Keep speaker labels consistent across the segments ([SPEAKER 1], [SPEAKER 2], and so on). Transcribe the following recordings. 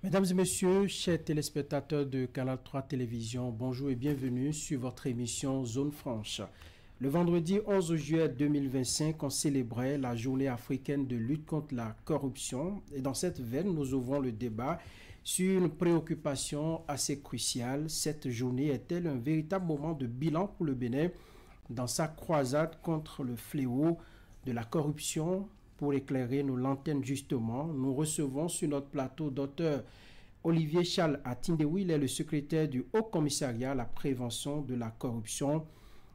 [SPEAKER 1] Mesdames et messieurs, chers téléspectateurs de Canal 3 Télévision, bonjour et bienvenue sur votre émission Zone Franche. Le vendredi 11 juillet 2025, on célébrait la journée africaine de lutte contre la corruption. Et dans cette veine, nous ouvrons le débat sur une préoccupation assez cruciale. Cette journée est-elle un véritable moment de bilan pour le Bénin dans sa croisade contre le fléau de la corruption? Pour éclairer nos lanternes justement, nous recevons sur notre plateau Dr Olivier Charles Atindeou. Il est le secrétaire du Haut Commissariat à la prévention de la corruption,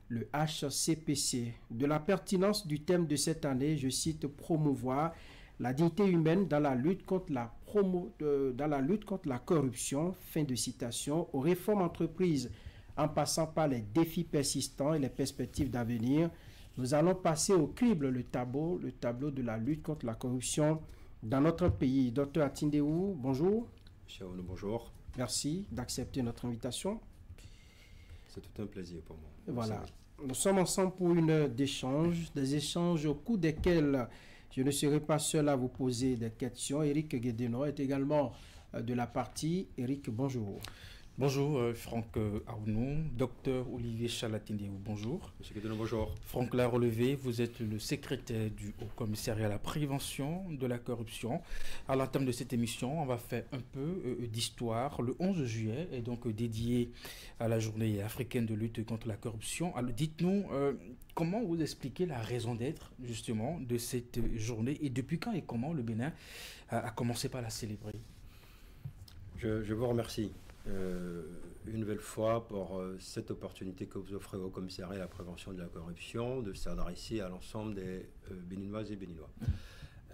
[SPEAKER 1] le HCPC. De la pertinence du thème de cette année, je cite, promouvoir la dignité humaine dans la lutte contre la corruption, fin de citation, aux réformes entreprises en passant par les défis persistants et les perspectives d'avenir. Nous allons passer au crible le tableau de la lutte contre la corruption dans notre pays. Docteur Atindeou, bonjour.
[SPEAKER 2] Monsieur Aounou, bonjour.
[SPEAKER 1] Merci d'accepter notre invitation.
[SPEAKER 2] C'est tout un plaisir pour moi.
[SPEAKER 1] Voilà. Nous sommes ensemble pour une heure d'échange, des échanges au cours desquels je ne serai pas seul à vous poser des questions. Eric Guédeno est également de la partie. Eric, bonjour.
[SPEAKER 3] Bonjour Franck Aounou, docteur Olivier Charles Atindeou, bonjour.
[SPEAKER 2] Monsieur Guédeno, bonjour.
[SPEAKER 3] Franck l'a relevé, vous êtes le secrétaire du Haut Commissariat à la prévention de la corruption. À l'entame de cette émission, on va faire un peu d'histoire. Le 11 juillet est donc dédié à la journée africaine de lutte contre la corruption. Alors dites-nous, comment vous expliquez la raison d'être justement de cette journée et depuis quand et comment le Bénin a commencé par la célébrer?
[SPEAKER 2] Je vous remercie une nouvelle fois pour cette opportunité que vous offrez au commissariat à la prévention de la corruption de s'adresser à l'ensemble des Béninoises et Béninois.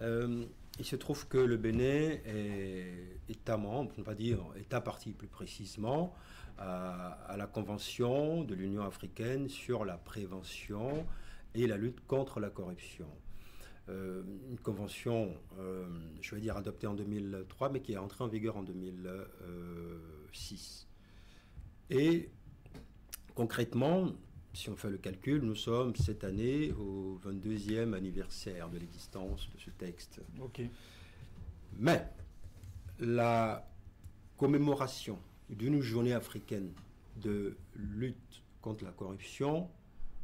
[SPEAKER 2] Il se trouve que le Bénin est État membre, pour ne pas dire État partie plus précisément, à la Convention de l'Union africaine sur la prévention et la lutte contre la corruption. Une convention, je vais dire adoptée en 2003, mais qui est entrée en vigueur en 2006. Et concrètement, si on fait le calcul, nous sommes cette année au 22e anniversaire de l'existence de ce texte.
[SPEAKER 3] Okay.
[SPEAKER 2] Mais la commémoration d'une journée africaine de lutte contre la corruption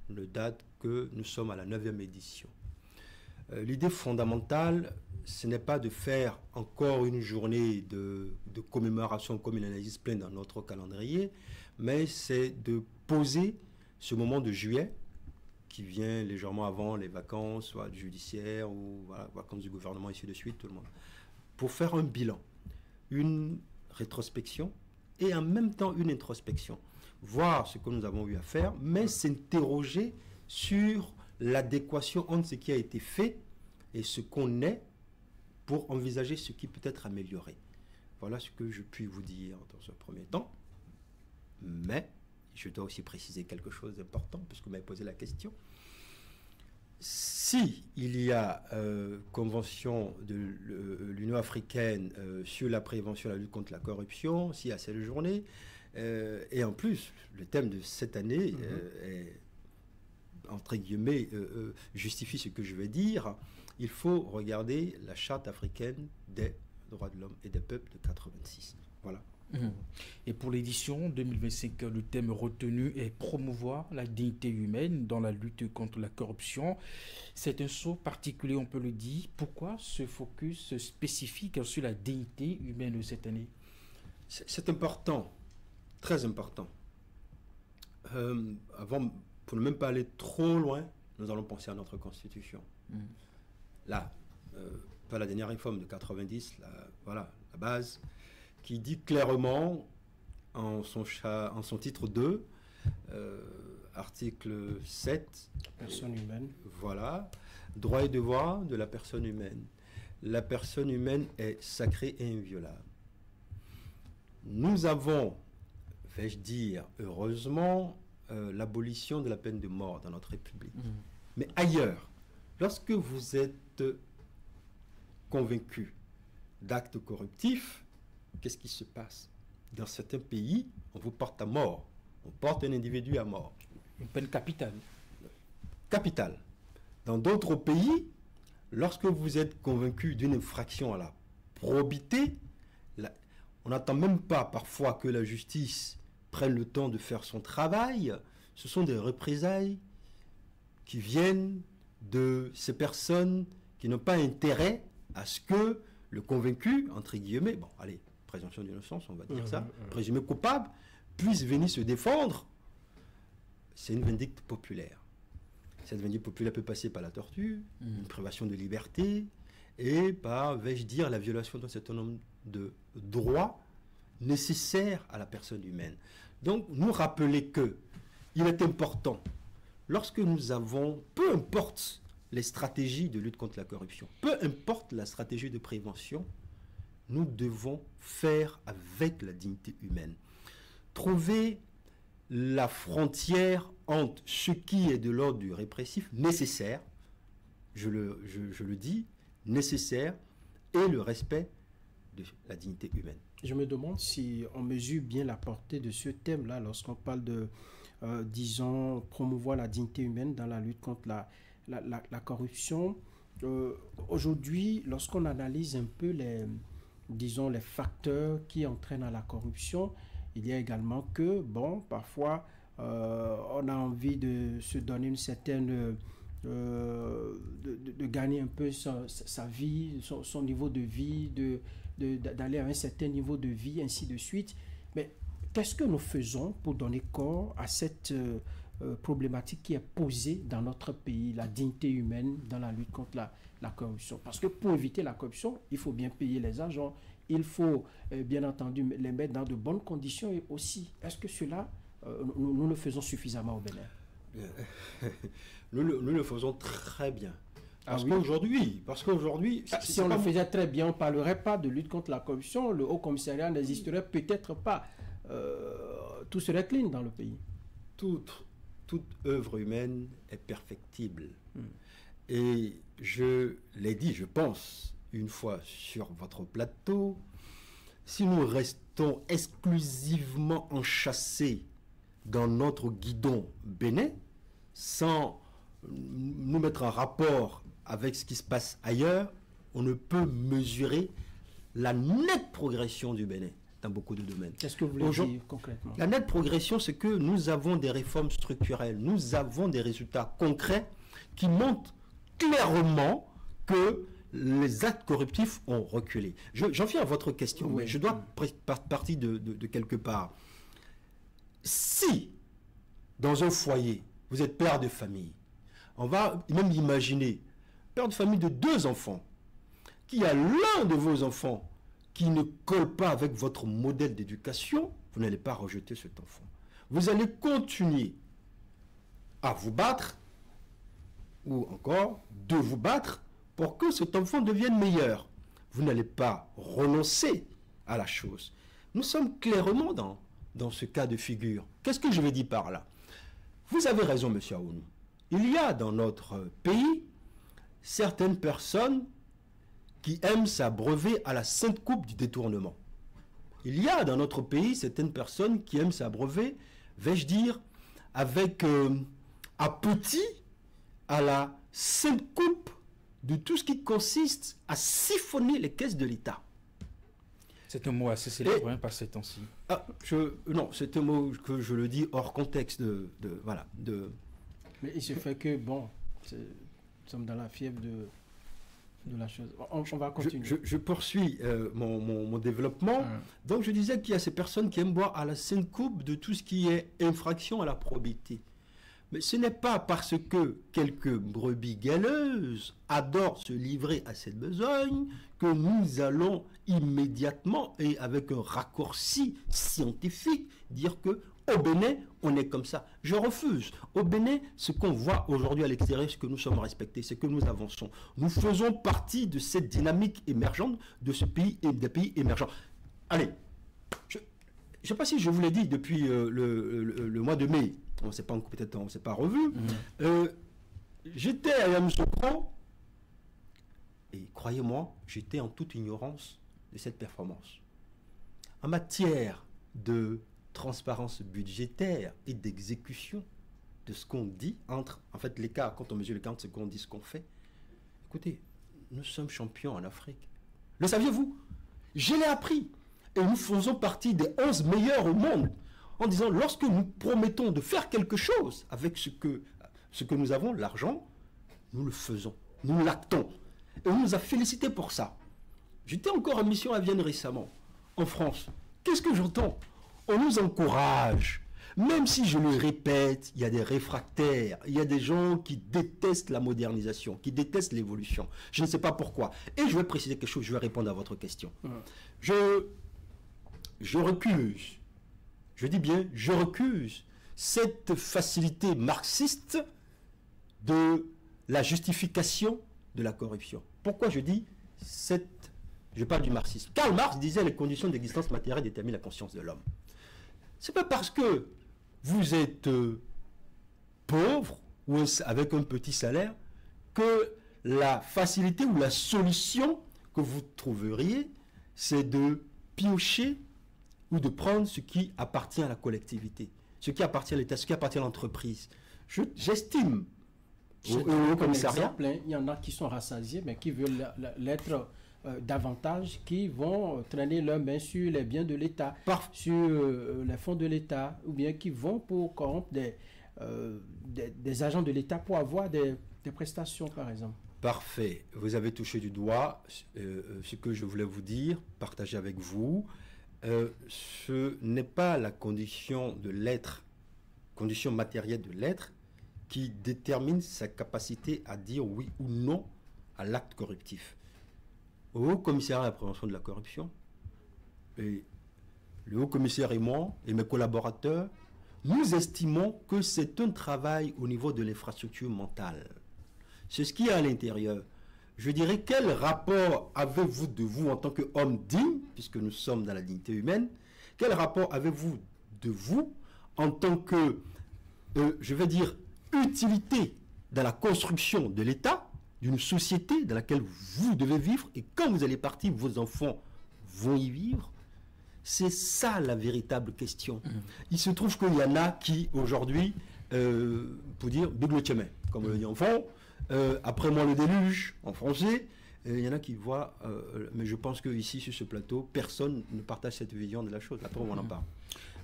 [SPEAKER 2] ne date que nous sommes à la 9e édition. L'idée fondamentale, ce n'est pas de faire encore une journée de commémoration comme il en existe plein dans notre calendrier, mais c'est de poser ce moment de juillet qui vient légèrement avant les vacances, soit judiciaires ou voilà, vacances du gouvernement, ainsi de suite, tout le monde, pour faire un bilan, une rétrospection et en même temps une introspection. Voir ce que nous avons eu à faire, mais s'interroger sur l'adéquation entre ce qui a été fait et ce qu'on est pour envisager ce qui peut être amélioré. Voilà ce que je puis vous dire dans un premier temps. Mais je dois aussi préciser quelque chose d'important puisque vous m'avez posé la question. Si il y a convention de l'Union africaine sur la prévention et la lutte contre la corruption, s'il y a cette journée, et en plus, le thème de cette année est entre guillemets, justifie ce que je vais dire, il faut regarder la Charte africaine des droits de l'homme et des peuples de 86. Voilà.
[SPEAKER 3] Et pour l'édition 2025, le thème retenu est promouvoir la dignité humaine dans la lutte contre la corruption. C'est un saut particulier, on peut le dire. Pourquoi ce focus spécifique sur la dignité humaine cette année?
[SPEAKER 2] C'est important, très important. Avant, pour ne même pas aller trop loin, nous allons penser à notre Constitution. Là, pas la dernière réforme de 90, voilà, la base, qui dit clairement, en son titre 2, article 7,
[SPEAKER 1] personne humaine.
[SPEAKER 2] Voilà, droit et devoir de la personne humaine. La personne humaine est sacrée et inviolable. Nous avons, vais-je dire, heureusement, l'abolition de la peine de mort dans notre République. Mais ailleurs, lorsque vous êtes convaincu d'actes corruptifs, qu'est-ce qui se passe? Dans certains pays, on vous porte à mort. On porte un individu à mort.
[SPEAKER 3] Une peine capitale.
[SPEAKER 2] Capitale. Dans d'autres pays, lorsque vous êtes convaincu d'une infraction à la probité, On n'attend même pas parfois que la justice prenne le temps de faire son travail. Ce sont des représailles qui viennent de ces personnes qui n'ont pas intérêt à ce que le convaincu, entre guillemets, bon, allez, présomption d'innocence, on va dire ça, présumé coupable, puisse venir se défendre. C'est une vindicte populaire. Cette vindicte populaire peut passer par la torture, une privation de liberté, et par, vais-je dire, la violation d'un certain nombre de droits nécessaires à la personne humaine. Donc, nous rappeler que il est important, lorsque nous avons, peu importe les stratégies de lutte contre la corruption, peu importe la stratégie de prévention, nous devons faire avec la dignité humaine. Trouver la frontière entre ce qui est de l'ordre du répressif, nécessaire, je le dis, nécessaire, et le respect de la dignité humaine.
[SPEAKER 1] Je me demande si on mesure bien la portée de ce thème-là lorsqu'on parle de, disons, promouvoir la dignité humaine dans la lutte contre la corruption. Aujourd'hui, lorsqu'on analyse un peu disons, les facteurs qui entraînent à la corruption, il y a également que, bon, parfois, on a envie de se donner une certaine... de gagner un peu sa vie, son niveau de vie, d'aller à un certain niveau de vie, ainsi de suite. Mais qu'est-ce que nous faisons pour donner corps à cette problématique qui est posée dans notre pays, la dignité humaine dans la lutte contre la corruption? Parce que pour éviter la corruption, il faut bien payer les agents, il faut bien entendu les mettre dans de bonnes conditions et aussi. Est-ce que cela, nous le faisons suffisamment au Bénin?
[SPEAKER 2] Nous le faisons très bien. Parce qu'aujourd'hui...
[SPEAKER 1] Si on le faisait très bien, on ne parlerait pas de lutte contre la corruption, le Haut Commissariat n'existerait peut-être pas. Tout serait clean dans le pays.
[SPEAKER 2] Toute œuvre humaine est perfectible. Et je l'ai dit, je pense, une fois sur votre plateau, si nous restons exclusivement enchâssés dans notre guidon bénin, sans nous mettre en rapport avec ce qui se passe ailleurs, on ne peut mesurer la nette progression du Bénin dans beaucoup de domaines.
[SPEAKER 1] Qu'est-ce que vous voulez dire concrètement?
[SPEAKER 2] La nette progression, c'est que nous avons des réformes structurelles, nous avons des résultats concrets qui montrent clairement que les actes corruptifs ont reculé. J'en viens à votre question, mais je dois partir de quelque part. Si, dans un foyer, vous êtes père de famille, on va même imaginer, père de famille de 2 enfants, qu'il y a l'un de vos enfants qui ne colle pas avec votre modèle d'éducation, vous n'allez pas rejeter cet enfant. Vous allez continuer à vous battre, ou encore de vous battre, pour que cet enfant devienne meilleur. Vous n'allez pas renoncer à la chose. Nous sommes clairement dans ce cas de figure. Qu'est-ce que je veux dire par là? Vous avez raison, monsieur Aounou. Il y a dans notre pays certaines personnes qui aiment s'abreuver à la sainte coupe du détournement. Il y a dans notre pays certaines personnes qui aiment s'abreuver, vais-je dire, avec appétit à la sainte coupe de tout ce qui consiste à siphonner les caisses de l'État.
[SPEAKER 3] C'est un mot assez célèbre par ces temps-ci.
[SPEAKER 2] Non, c'est un mot que je le dis hors contexte
[SPEAKER 1] Mais il se fait que, bon, nous sommes dans la fièvre de la chose. On va continuer.
[SPEAKER 2] Je poursuis mon développement. Donc je disais qu'il y a ces personnes qui aiment boire à la sainte coupe de tout ce qui est infraction à la probité. Mais ce n'est pas parce que quelques brebis galeuses adorent se livrer à cette besogne que nous allons immédiatement et avec un raccourci scientifique dire que au Bénin, on est comme ça. Je refuse. Au Bénin, ce qu'on voit aujourd'hui à l'extérieur, c'est que nous sommes respectés, c'est que nous avançons. Nous faisons partie de cette dynamique émergente de ce pays et des pays émergents. Allez, je ne sais pas si je vous l'ai dit depuis le mois de mai. Peut-être on ne s'est pas revu. J'étais à Yamoussoukro et croyez-moi, j'étais en toute ignorance de cette performance. En matière de transparence budgétaire et d'exécution de ce qu'on dit entre, en fait, l'écart, quand on mesure l'écart entre ce qu'on dit et ce qu'on fait. Écoutez, nous sommes champions en Afrique. Le saviez-vous? Je l'ai appris. Et nous faisons partie des 11 meilleurs au monde. En disant, lorsque nous promettons de faire quelque chose avec ce que nous avons, l'argent, nous le faisons, nous l'actons. Et on nous a félicités pour ça. J'étais encore en mission à Vienne récemment, en France. Qu'est-ce que j'entends? On nous encourage. Même si, je le répète, il y a des réfractaires, il y a des gens qui détestent la modernisation, qui détestent l'évolution. Je ne sais pas pourquoi. Et je vais préciser quelque chose, je vais répondre à votre question. Je recuse, je dis bien, je recuse cette facilité marxiste de la justification de la corruption. Pourquoi je dis je parle du marxisme. Karl Marx disait les conditions d'existence matérielle déterminent la conscience de l'homme. C'est pas parce que vous êtes pauvre ou avec un petit salaire que la facilité ou la solution que vous trouveriez, c'est de piocher ou de prendre ce qui appartient à la collectivité, ce qui appartient à l'État, ce qui appartient à l'entreprise. J'estime
[SPEAKER 1] au commissariat, il y en a qui sont rassasiés, mais qui veulent l'être davantage, qui vont traîner leurs mains sur les biens de l'État, sur les fonds de l'État, ou bien qui vont pour corrompre des agents de l'État pour avoir des prestations, par exemple.
[SPEAKER 2] Parfait. Vous avez touché du doigt ce que je voulais vous dire, partager avec vous. Ce n'est pas la condition de l'être, condition matérielle de l'être, qui détermine sa capacité à dire oui ou non à l'acte corruptif. Au Haut Commissariat à la prévention de la corruption, et le Haut Commissaire et moi, et mes collaborateurs, nous estimons que c'est un travail au niveau de l'infrastructure mentale. C'est ce qu'il y a à l'intérieur. Je dirais, quel rapport avez-vous de vous en tant qu'homme digne, puisque nous sommes dans la dignité humaine, quel rapport avez-vous de vous en tant que, je vais dire, utilité dans la construction de l'État, d'une société dans laquelle vous devez vivre, et quand vous allez partir, vos enfants vont y vivre? C'est ça la véritable question. Il se trouve qu'il y en a qui, aujourd'hui, pour dire, double chemin, comme on le dit en fond, après moi le déluge, en français, il y en a qui voient, mais je pense qu'ici, sur ce plateau, personne ne partage cette vision de la chose. Après, on en parle.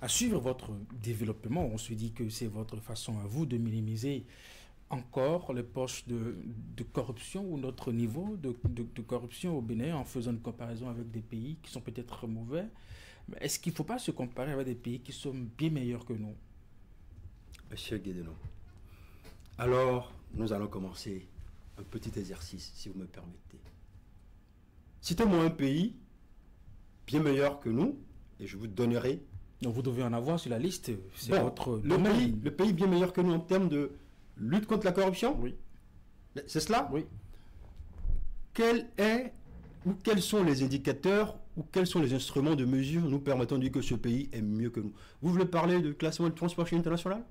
[SPEAKER 3] À suivre votre développement, on se dit que c'est votre façon à vous de minimiser encore les poches de corruption ou notre niveau de corruption au Bénin en faisant une comparaison avec des pays qui sont peut-être mauvais. Mais est-ce qu'il ne faut pas se comparer avec des pays qui sont bien meilleurs que nous?
[SPEAKER 2] Monsieur Guédenon, alors nous allons commencer un petit exercice, si vous me permettez. Citez-moi un pays bien meilleur que nous et je vous donnerai...
[SPEAKER 3] Donc vous devez en avoir sur la liste, c'est votre
[SPEAKER 2] domaine. Le pays bien meilleur que nous en termes de lutte contre la corruption?
[SPEAKER 3] Oui.
[SPEAKER 2] C'est cela?
[SPEAKER 3] Oui.
[SPEAKER 2] Quel est ou quels sont les indicateurs ou quels sont les instruments de mesure nous permettant de dire que ce pays est mieux que nous? Vous voulez parler de classement de Transparency International?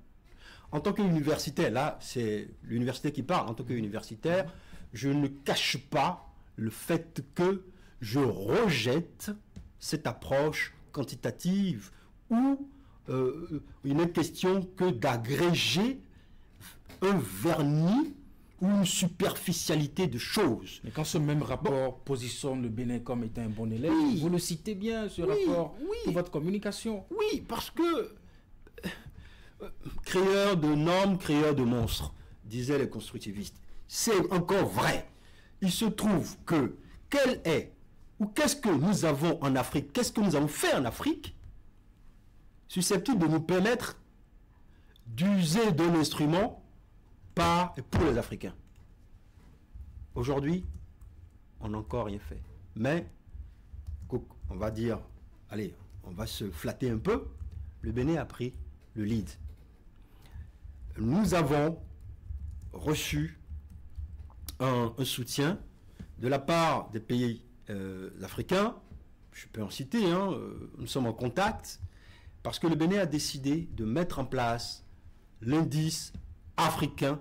[SPEAKER 2] En tant qu'universitaire, là, c'est l'université qui parle. En tant qu'universitaire, je ne cache pas le fait que je rejette cette approche quantitative où il n'est question que d'agréger un vernis ou une superficialité de choses.
[SPEAKER 3] Mais quand ce même rapport positionne le Bénin comme étant un bon élève, vous le citez bien, ce rapport, pour votre communication.
[SPEAKER 2] Oui, parce que créeur de normes, créeur de monstres, disaient les constructivistes. C'est encore vrai. Il se trouve que quel est, ou qu'est-ce que nous avons en Afrique, qu'est-ce que nous avons fait en Afrique, susceptible de nous permettre d'user d'un instrument par et pour les Africains. Aujourd'hui, on n'a encore rien fait. Mais, on va dire, allez, on va se flatter un peu, le Bénin a pris le lead. Nous avons reçu un soutien de la part des pays africains, je peux en citer, nous sommes en contact, parce que le Bénin a décidé de mettre en place l'indice africain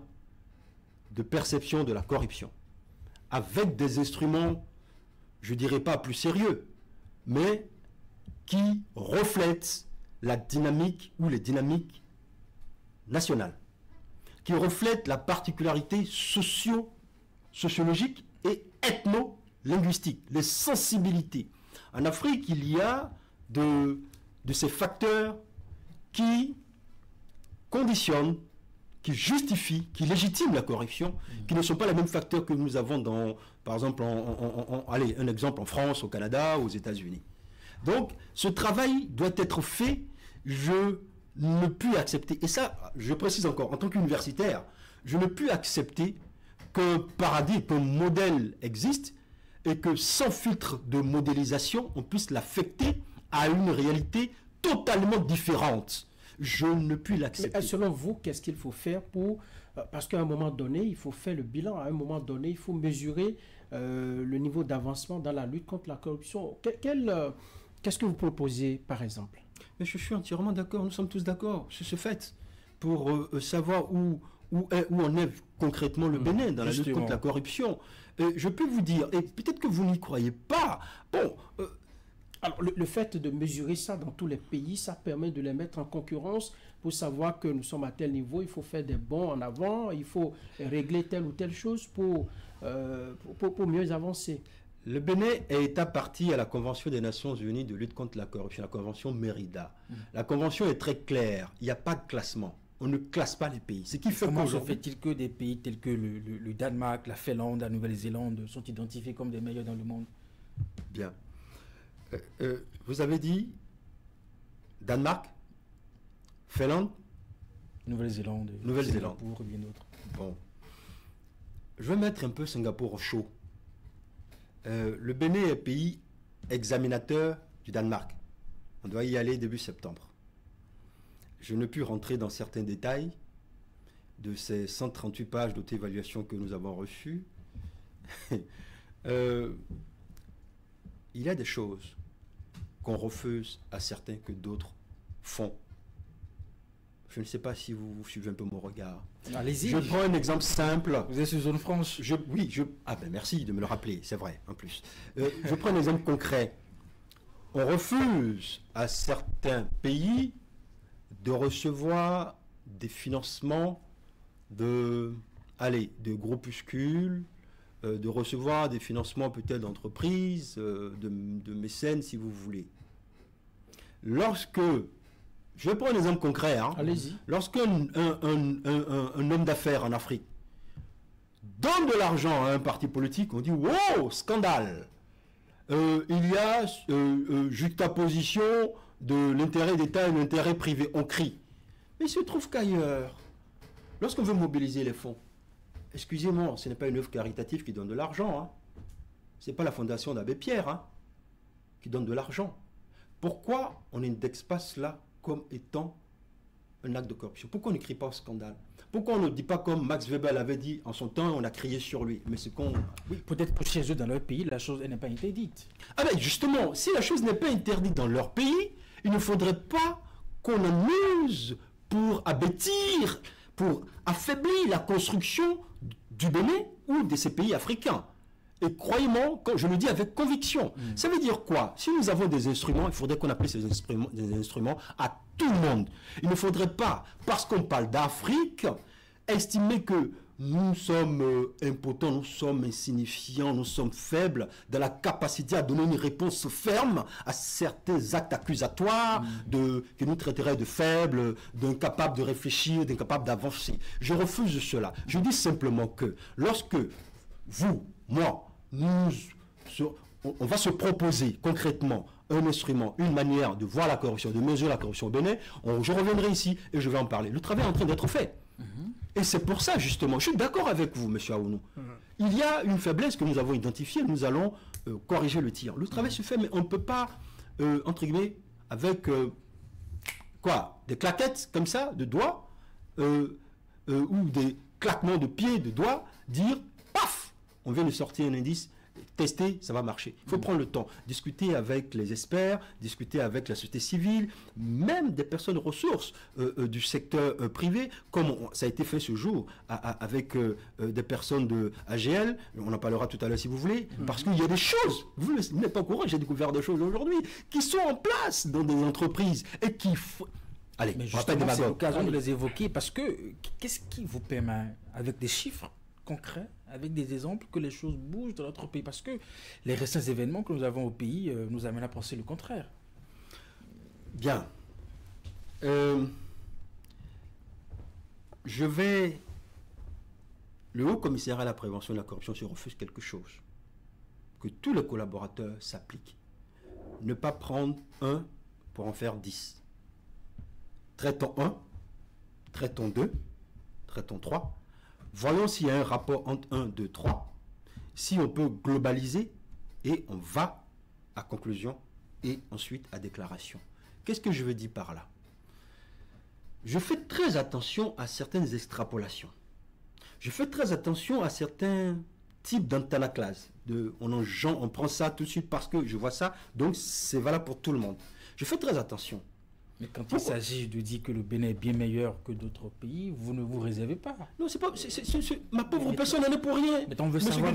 [SPEAKER 2] de perception de la corruption, avec des instruments, je dirais pas plus sérieux, mais qui reflètent la dynamique ou les dynamiques nationales, qui reflètent la particularité sociologique et ethno-linguistique, les sensibilités. En Afrique, il y a de ces facteurs qui conditionnent, qui justifient, qui légitiment la corruption, qui ne sont pas les mêmes facteurs que nous avons par exemple, allez, un exemple en France, au Canada, aux États-Unis. Donc, ce travail doit être fait, je ne puis accepter, et ça, je précise encore, en tant qu'universitaire, je ne puis accepter qu'un paradigme, qu'un modèle existe, et que sans filtre de modélisation, on puisse l'affecter à une réalité totalement différente. Je ne puis l'accepter.
[SPEAKER 1] Selon vous, qu'est-ce qu'il faut faire pour... Parce qu'à un moment donné, il faut faire le bilan. À un moment donné, il faut mesurer le niveau d'avancement dans la lutte contre la corruption. Qu'est-ce que vous proposez, par exemple?
[SPEAKER 2] Mais je suis entièrement d'accord. Nous sommes tous d'accord sur ce fait. Pour savoir où en est concrètement le Bénin dans la lutte contre la corruption. Je peux vous dire, et peut-être que vous n'y croyez pas, bon...
[SPEAKER 1] Alors, le fait de mesurer ça dans tous les pays, ça permet de les mettre en concurrence pour savoir que nous sommes à tel niveau, il faut faire des bonds en avant, il faut régler telle ou telle chose pour mieux avancer.
[SPEAKER 2] Le Bénin est État partie à la Convention des Nations Unies de lutte contre la corruption, la Convention Mérida. La Convention est très claire, il n'y a pas de classement. On ne classe pas les pays. Ce qui fait
[SPEAKER 3] comment se fait-il que des pays tels que le Danemark, la Finlande, la Nouvelle-Zélande sont identifiés comme des meilleurs dans le monde?
[SPEAKER 2] Bien. Vous avez dit Danemark, Finlande,
[SPEAKER 3] Nouvelle-Zélande,
[SPEAKER 2] Singapour
[SPEAKER 3] et bien d'autres.
[SPEAKER 2] Bon. Je vais mettre un peu Singapour au chaud. Le Bénin est pays examinateur du Danemark. On doit y aller début septembre. Je ne puis rentrer dans certains détails de ces 138 pages d'auto-évaluation que nous avons reçues. Il y a des choses qu'on refuse à certains que d'autres font. Je ne sais pas si vous suivez un peu mon regard.
[SPEAKER 3] Allez-y.
[SPEAKER 2] Je prends un exemple simple.
[SPEAKER 3] Vous êtes sur zone franche.
[SPEAKER 2] Ah ben merci de me le rappeler, c'est vrai, en plus. Je prends un exemple concret. On refuse à certains pays de recevoir des financements de groupuscules, de recevoir des financements peut-être d'entreprises, de mécènes si vous voulez. Je vais prendre un exemple concret.
[SPEAKER 1] Allez-y.
[SPEAKER 2] Lorsqu'un un homme d'affaires en Afrique donne de l'argent à un parti politique, on dit « Wow, scandale !» Il y a juxtaposition de l'intérêt d'État et de l'intérêt privé. On crie. Mais il se trouve qu'ailleurs, lorsqu'on veut mobiliser les fonds, excusez-moi, ce n'est pas une œuvre caritative qui donne de l'argent. Ce n'est pas la fondation d'Abbé Pierre qui donne de l'argent. Pourquoi on n'indexe pas cela comme étant un acte de corruption? Pourquoi on ne crie pas au scandale? Pourquoi on ne dit pas comme Max Weber l'avait dit en son temps, on a crié sur lui? Mais c'est qu'on...
[SPEAKER 3] Oui, peut-être que chez eux, dans leur pays, la chose n'est pas interdite.
[SPEAKER 2] Ah ben justement, si la chose n'est pas interdite dans leur pays, il ne faudrait pas qu'on en use pour abêtir, pour affaiblir la construction du Bénin ou de ces pays africains. Et croyez-moi, je le dis avec conviction, ça veut dire quoi? Si nous avons des instruments, il faudrait qu'on appelle ces instruments des instruments à tout le monde. Il ne faudrait pas, parce qu'on parle d'Afrique, estimer que nous sommes impotents, nous sommes insignifiants, nous sommes faibles dans la capacité à donner une réponse ferme à certains actes accusatoires que nous traiteraient de faibles, d'incapables de réfléchir, d'incapables d'avancer. Je refuse cela. Je dis simplement que lorsque vous, moi, on va se proposer concrètement un instrument, une manière de voir la corruption, de mesurer la corruption au Bénin, je reviendrai ici et je vais en parler. Le travail est en train d'être fait. Et c'est pour ça, justement, je suis d'accord avec vous, M. Aounou. Il y a une faiblesse que nous avons identifiée, nous allons corriger le tir. Le travail se fait, mais on ne peut pas, entre guillemets, avec des claquettes comme ça, de doigts, ou des claquements de pieds, de doigts, dire, paf, on vient de sortir un indice, tester, ça va marcher. Il faut prendre le temps, discuter avec les experts, discuter avec la société civile, même des personnes ressources du secteur privé, comme ça a été fait ce jour avec des personnes de AGL, on en parlera tout à l'heure si vous voulez, parce qu'il y a des choses, vous n'êtes pas au courant, j'ai découvert des choses aujourd'hui, qui sont en place dans des entreprises et qui... Allez,
[SPEAKER 3] mais justement, c'est l'occasion de les évoquer, parce que qu'est-ce qui vous permet, avec des chiffres concrets, avec des exemples, que les choses bougent dans notre pays? Parce que les récents événements que nous avons au pays nous amènent à penser le contraire.
[SPEAKER 2] Bien. Le Haut Commissariat à la prévention de la corruption se refuse quelque chose. Que tous les collaborateurs s'appliquent. Ne pas prendre un pour en faire 10. Traitons 1, traitons 2, traitons 3. Voyons s'il y a un rapport entre 1, 2, 3. Si on peut globaliser et on va à conclusion et ensuite à déclaration. Qu'est-ce que je veux dire par là? Je fais très attention à certaines extrapolations. Je fais très attention à certains types d'antanaclase. On prend ça tout de suite parce que je vois ça, donc c'est valable pour tout le monde. Je fais très attention.
[SPEAKER 3] Mais quand il s'agit de dire que le Bénin est bien meilleur que d'autres pays, vous ne vous réservez pas.
[SPEAKER 2] Non, c'est pas. Ma pauvre personne n'en est pour rien.
[SPEAKER 3] Mais on veut savoir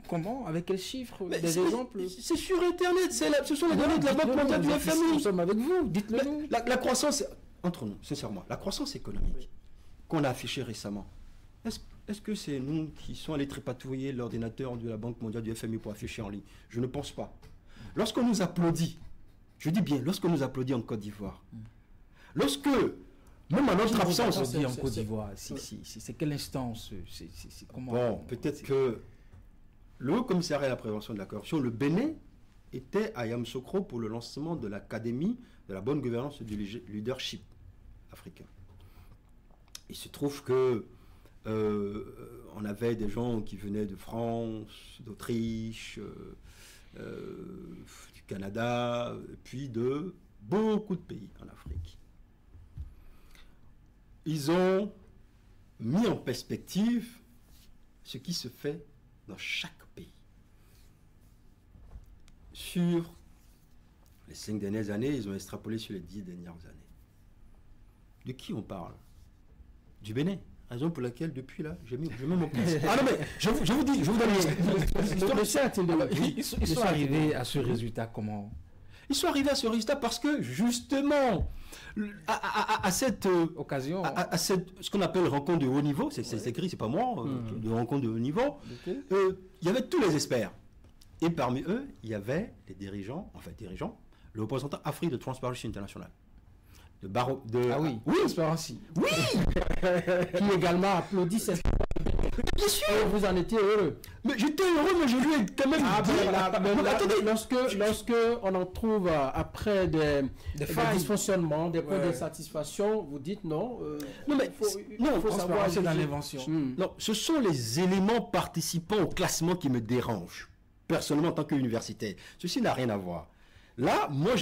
[SPEAKER 3] comment, avec quels chiffres, des exemples.
[SPEAKER 2] C'est sur Internet, ce sont les données de la Banque mondiale du FMI.
[SPEAKER 3] Nous sommes avec vous, dites-le nous.
[SPEAKER 2] La croissance, entre nous, sincèrement, la croissance économique qu'on a affichée récemment, est-ce que c'est nous qui sommes allés tripatouiller l'ordinateur de la Banque mondiale du FMI pour afficher en ligne? Je ne pense pas. Lorsqu'on nous applaudit, je dis bien, lorsqu'on nous applaudit en Côte d'Ivoire, lorsque, même à notre absence...
[SPEAKER 3] En Côte d'Ivoire, c'est quelle instance? Comment?
[SPEAKER 2] Bon, peut-être que le Haut Commissariat à la prévention de la corruption, le Bénin, était à Yamoussoukro pour le lancement de l'Académie de la bonne gouvernance et du leadership africain. Il se trouve que on avait des gens qui venaient de France, d'Autriche, du Canada, puis de beaucoup de pays en Afrique. Ils ont mis en perspective ce qui se fait dans chaque pays. Sur les 5 dernières années, ils ont extrapolé sur les 10 dernières années. De qui on parle? Du Bénin. Raison pour laquelle, depuis là, je mets mon place. Ah non, mais je vous dis, je vous donne
[SPEAKER 3] Ils sont arrivés à ce résultat comment?
[SPEAKER 2] Ils sont arrivés à ce résultat parce que, justement, à cette
[SPEAKER 3] occasion,
[SPEAKER 2] ce qu'on appelle rencontre de haut niveau, c'est écrit, c'est pas moi, de rencontre de haut niveau, il y avait tous les experts. Et parmi eux, il y avait les dirigeants, le représentant Afrique de Transparency International.
[SPEAKER 3] Ah oui, Transparency.
[SPEAKER 2] Oui.
[SPEAKER 1] Qui également applaudit cette...
[SPEAKER 2] Bien sûr.
[SPEAKER 1] Vous en étiez heureux.
[SPEAKER 2] Mais j'étais heureux, mais je lui ai quand même
[SPEAKER 1] attendez, lorsque on en trouve après des dysfonctionnements, des points d'insatisfaction, vous dites non.
[SPEAKER 2] Non, mais
[SPEAKER 1] il faut savoir
[SPEAKER 3] c'est dans l'invention.
[SPEAKER 2] Non, ce sont les éléments participants au classement qui me dérangent, personnellement en tant qu'universitaire. Ceci n'a rien à voir. Là, moi,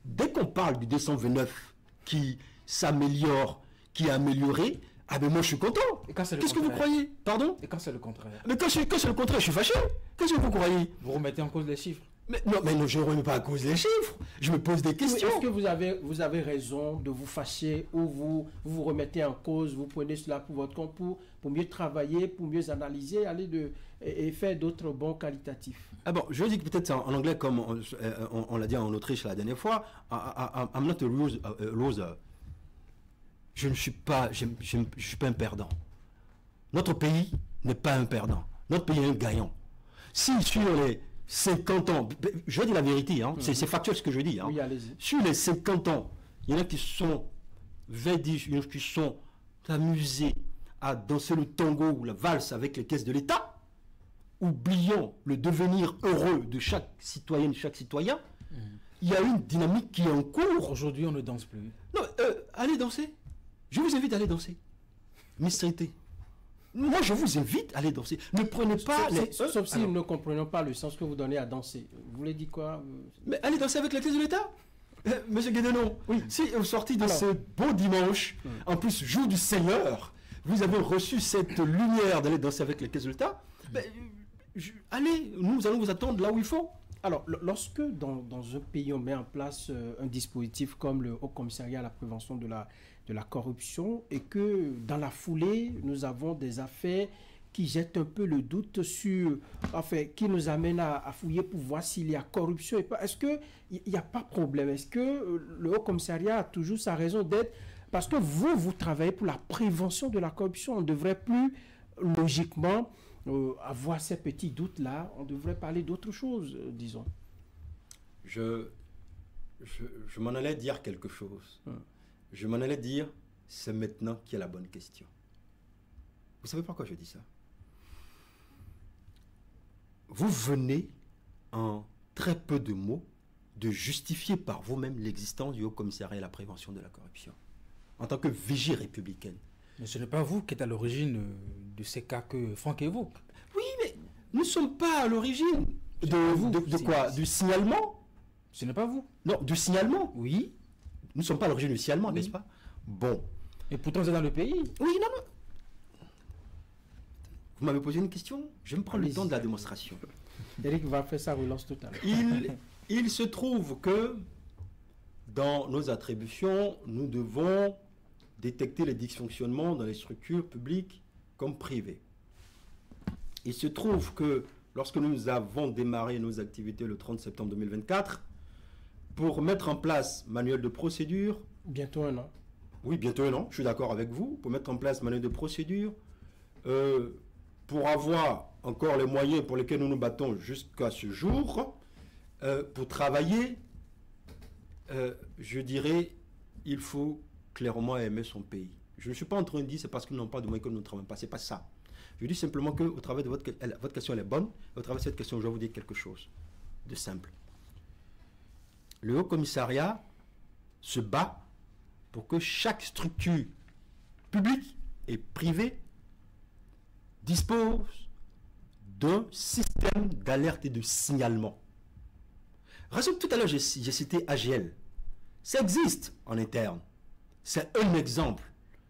[SPEAKER 2] dès qu'on parle du 229 qui s'améliore, qui est amélioré, ah ben moi je suis content. Qu'est-ce que vous croyez? Pardon?
[SPEAKER 3] Et quand c'est le contraire?
[SPEAKER 2] Mais quand c'est le contraire, je suis fâché. Qu'est-ce que vous croyez?
[SPEAKER 3] Vous remettez en cause les chiffres?
[SPEAKER 2] Mais non, je ne remets pas en cause les chiffres. Je me pose des questions.
[SPEAKER 1] Est-ce que vous avez raison de vous fâcher ou vous remettez en cause, vous prenez cela pour votre compte pour mieux travailler, pour mieux analyser, et faire d'autres bons qualitatifs?
[SPEAKER 2] Ah bon, je dis que peut-être en anglais, comme on l'a dit en Autriche la dernière fois, I'm not a loser. Je ne suis pas, je suis pas un perdant. Notre pays n'est pas un perdant. Notre pays est un gagnant. Si sur les 50 ans, je dis la vérité, hein, c'est factuel ce que je dis. Hein.
[SPEAKER 1] Oui, allez-y.
[SPEAKER 2] Sur les 50 ans, il y en a qui sont qui sont amusés à danser le tango ou la valse avec les caisses de l'État, oubliant le devenir heureux de chaque citoyenne, chaque citoyen. Il y a une dynamique qui est en cours.
[SPEAKER 3] Aujourd'hui, on ne danse plus.
[SPEAKER 2] Non, allez danser. Je vous invite à aller danser. Mistrité. Moi, je vous invite à aller danser. Ne prenez pas
[SPEAKER 1] sauf si nous ne comprenons pas le sens que vous donnez à danser. Vous voulez dire quoi?
[SPEAKER 2] Mais allez danser avec la caisse de l'État. Monsieur Guédenon, oui. Si au sorti de ce beau dimanche, en plus jour du Seigneur, vous avez reçu cette lumière d'aller danser avec la caisse de l'État, allez, nous allons vous attendre là où il faut.
[SPEAKER 1] Alors, lorsque dans un pays on met en place un dispositif comme le Haut Commissariat à la prévention de la corruption et que dans la foulée, nous avons des affaires qui jettent un peu le doute sur, enfin, qui nous amènent à fouiller pour voir s'il y a corruption et pas. Est-ce qu'il n'y a pas de problème? Est-ce que le Haut Commissariat a toujours sa raison d'être? Parce que vous travaillez pour la prévention de la corruption. On ne devrait plus, logiquement, avoir ces petits doutes-là. On devrait parler d'autre chose, disons.
[SPEAKER 2] Je je m'en allais dire quelque chose. Je m'en allais dire, c'est maintenant qu'il y a la bonne question. Vous savez pourquoi je dis ça? Vous venez, en très peu de mots, de justifier par vous-même l'existence du Haut Commissariat à la prévention de la corruption, en tant que vigie républicaine.
[SPEAKER 3] Mais ce n'est pas vous qui êtes à l'origine de ces cas que Franck évoque.
[SPEAKER 2] Oui, mais nous ne sommes pas à l'origine de quoi? Du signalement?
[SPEAKER 3] Ce n'est pas vous.
[SPEAKER 2] Non, du signalement?
[SPEAKER 3] Oui.
[SPEAKER 2] Nous ne sommes pas à l'origine du signalement, n'est-ce pas? Bon.
[SPEAKER 3] Et pourtant, vous êtes dans le pays.
[SPEAKER 2] Oui, non, non. Vous m'avez posé une question? Je vais me prendre le temps de la démonstration.
[SPEAKER 1] Eric va faire sa relance tout à l'heure.
[SPEAKER 2] Il se trouve que dans nos attributions, nous devons détecter les dysfonctionnements dans les structures publiques comme privées. Il se trouve que lorsque nous avons démarré nos activités le 30 septembre 2024, pour mettre en place manuel de procédure...
[SPEAKER 1] Bientôt un an.
[SPEAKER 2] Oui, bientôt un an, je suis d'accord avec vous. Pour mettre en place manuel de procédure, pour avoir encore les moyens pour lesquels nous nous battons jusqu'à ce jour, pour travailler, je dirais, il faut clairement aimer son pays. Je ne suis pas en train de dire c'est parce qu'ils n'ont pas de moyens que nous ne travaillons pas. Ce n'est pas ça. Je dis simplement qu'au travers de votre question, elle est bonne. Au travers de cette question, je vais vous dire quelque chose de simple. Le Haut Commissariat se bat pour que chaque structure publique et privée dispose d'un système d'alerte et de signalement. Tout à l'heure, j'ai cité AGL. Ça existe en interne. C'est un exemple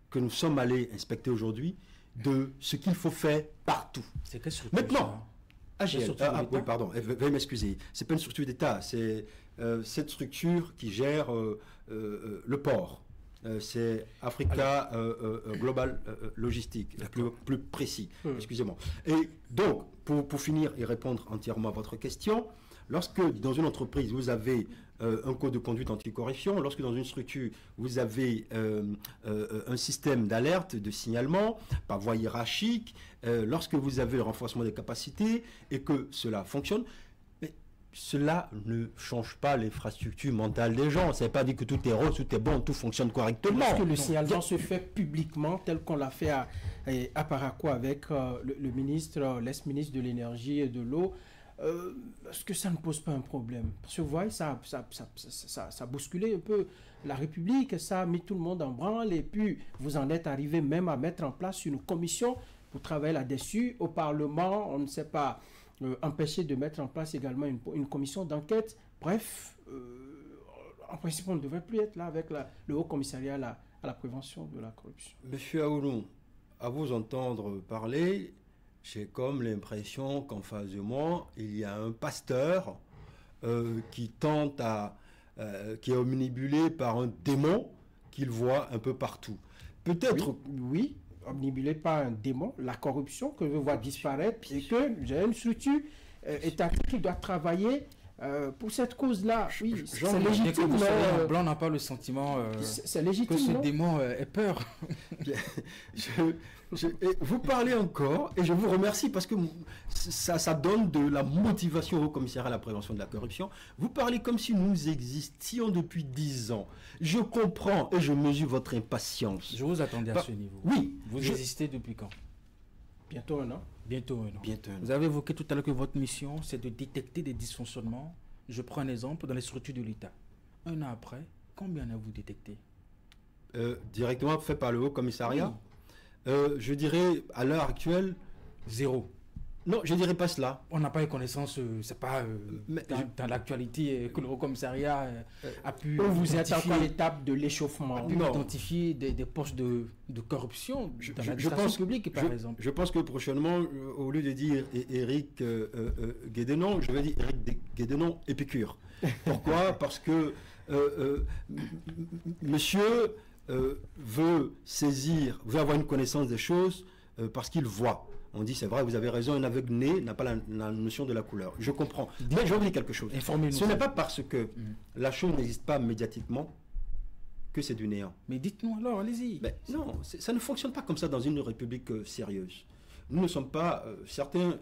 [SPEAKER 2] que nous sommes allés inspecter aujourd'hui de ce qu'il faut faire partout.
[SPEAKER 3] C'est quelle structure?
[SPEAKER 2] Maintenant, AGL,
[SPEAKER 3] oui,
[SPEAKER 2] pardon, veuillez m'excuser. Ce n'est pas une structure d'État, c'est cette structure qui gère le port. C'est Africa Global Logistique, plus précis. Excusez-moi. Et donc, pour finir et répondre entièrement à votre question, lorsque dans une entreprise, vous avez un code de conduite anticorruption, lorsque dans une structure, vous avez un système d'alerte, de signalement, par voie hiérarchique, lorsque vous avez le renforcement des capacités et que cela fonctionne, mais cela ne change pas l'infrastructure mentale des gens. Ça ne veut pas dire que tout est rose, tout est bon, tout fonctionne correctement.
[SPEAKER 1] Est-ce que le signalement se fait publiquement, tel qu'on l'a fait à Parakou avec le ministre, l'ex-ministre de l'énergie et de l'eau? Est-ce que ça ne pose pas un problème? Parce que vous voyez, ça a bousculé un peu la République, ça a mis tout le monde en branle, et puis vous en êtes arrivé même à mettre en place une commission pour travailler là-dessus. Au Parlement, on ne s'est pas empêché de mettre en place également une commission d'enquête. Bref, en principe, on ne devrait plus être là avec le Haut Commissariat à la prévention de la corruption.
[SPEAKER 2] Monsieur Aoulou, à vous entendre parler, j'ai comme l'impression qu'en face de moi, il y a un pasteur qui tente qui est omnibulé par un démon qu'il voit un peu partout. Peut-être...
[SPEAKER 1] Oui, omnibulé par un démon, la corruption que je veux voir disparaître, et que j'ai une structure étatique qui doit travailler pour cette cause-là. Oui, c'est légitime.
[SPEAKER 3] Blanc n'a pas le sentiment
[SPEAKER 1] c'est légitime,
[SPEAKER 3] que ce démon ait peur.
[SPEAKER 2] Vous parlez encore, et je vous remercie parce que ça donne de la motivation au commissariat à la prévention de la corruption. Vous parlez comme si nous existions depuis 10 ans. Je comprends et je mesure votre impatience.
[SPEAKER 3] Je vous attendais à ce niveau.
[SPEAKER 2] Oui.
[SPEAKER 3] Vous existez depuis quand?
[SPEAKER 1] Bientôt un an.
[SPEAKER 3] Bientôt un an.
[SPEAKER 2] Bientôt un an.
[SPEAKER 3] Vous avez évoqué tout à l'heure que votre mission, c'est de détecter des dysfonctionnements. Je prends un exemple dans les structures de l'État. Un an après, combien avez-vous détecté?
[SPEAKER 2] Directement fait par le Haut Commissariat?
[SPEAKER 3] Oui.
[SPEAKER 2] Je dirais, à l'heure actuelle...
[SPEAKER 3] 0.
[SPEAKER 2] Non, je ne dirais pas cela.
[SPEAKER 3] On n'a pas eu connaissance, c'est pas dans l'actualité que le Haut Commissariat a pu...
[SPEAKER 1] Vous êtes encore à l'étape de l'échauffement.
[SPEAKER 3] A pu identifier des postes de corruption dans l'administration publique, par exemple.
[SPEAKER 2] Je pense que prochainement, au lieu de dire Éric Guédenon, je vais dire Éric Guédenon Épicure. Pourquoi? Parce que monsieur... veut avoir une connaissance des choses parce qu'il voit. On dit, c'est vrai, vous avez raison, un aveugle-né n'a pas la notion de la couleur. Je comprends. Mais je vais vous dire quelque chose. Ce n'est pas parce que la chose n'existe pas médiatiquement que c'est du néant.
[SPEAKER 3] Mais dites-nous alors, allez-y.
[SPEAKER 2] Non, ça ne fonctionne pas comme ça dans une république sérieuse. Nous ne sommes pas... certains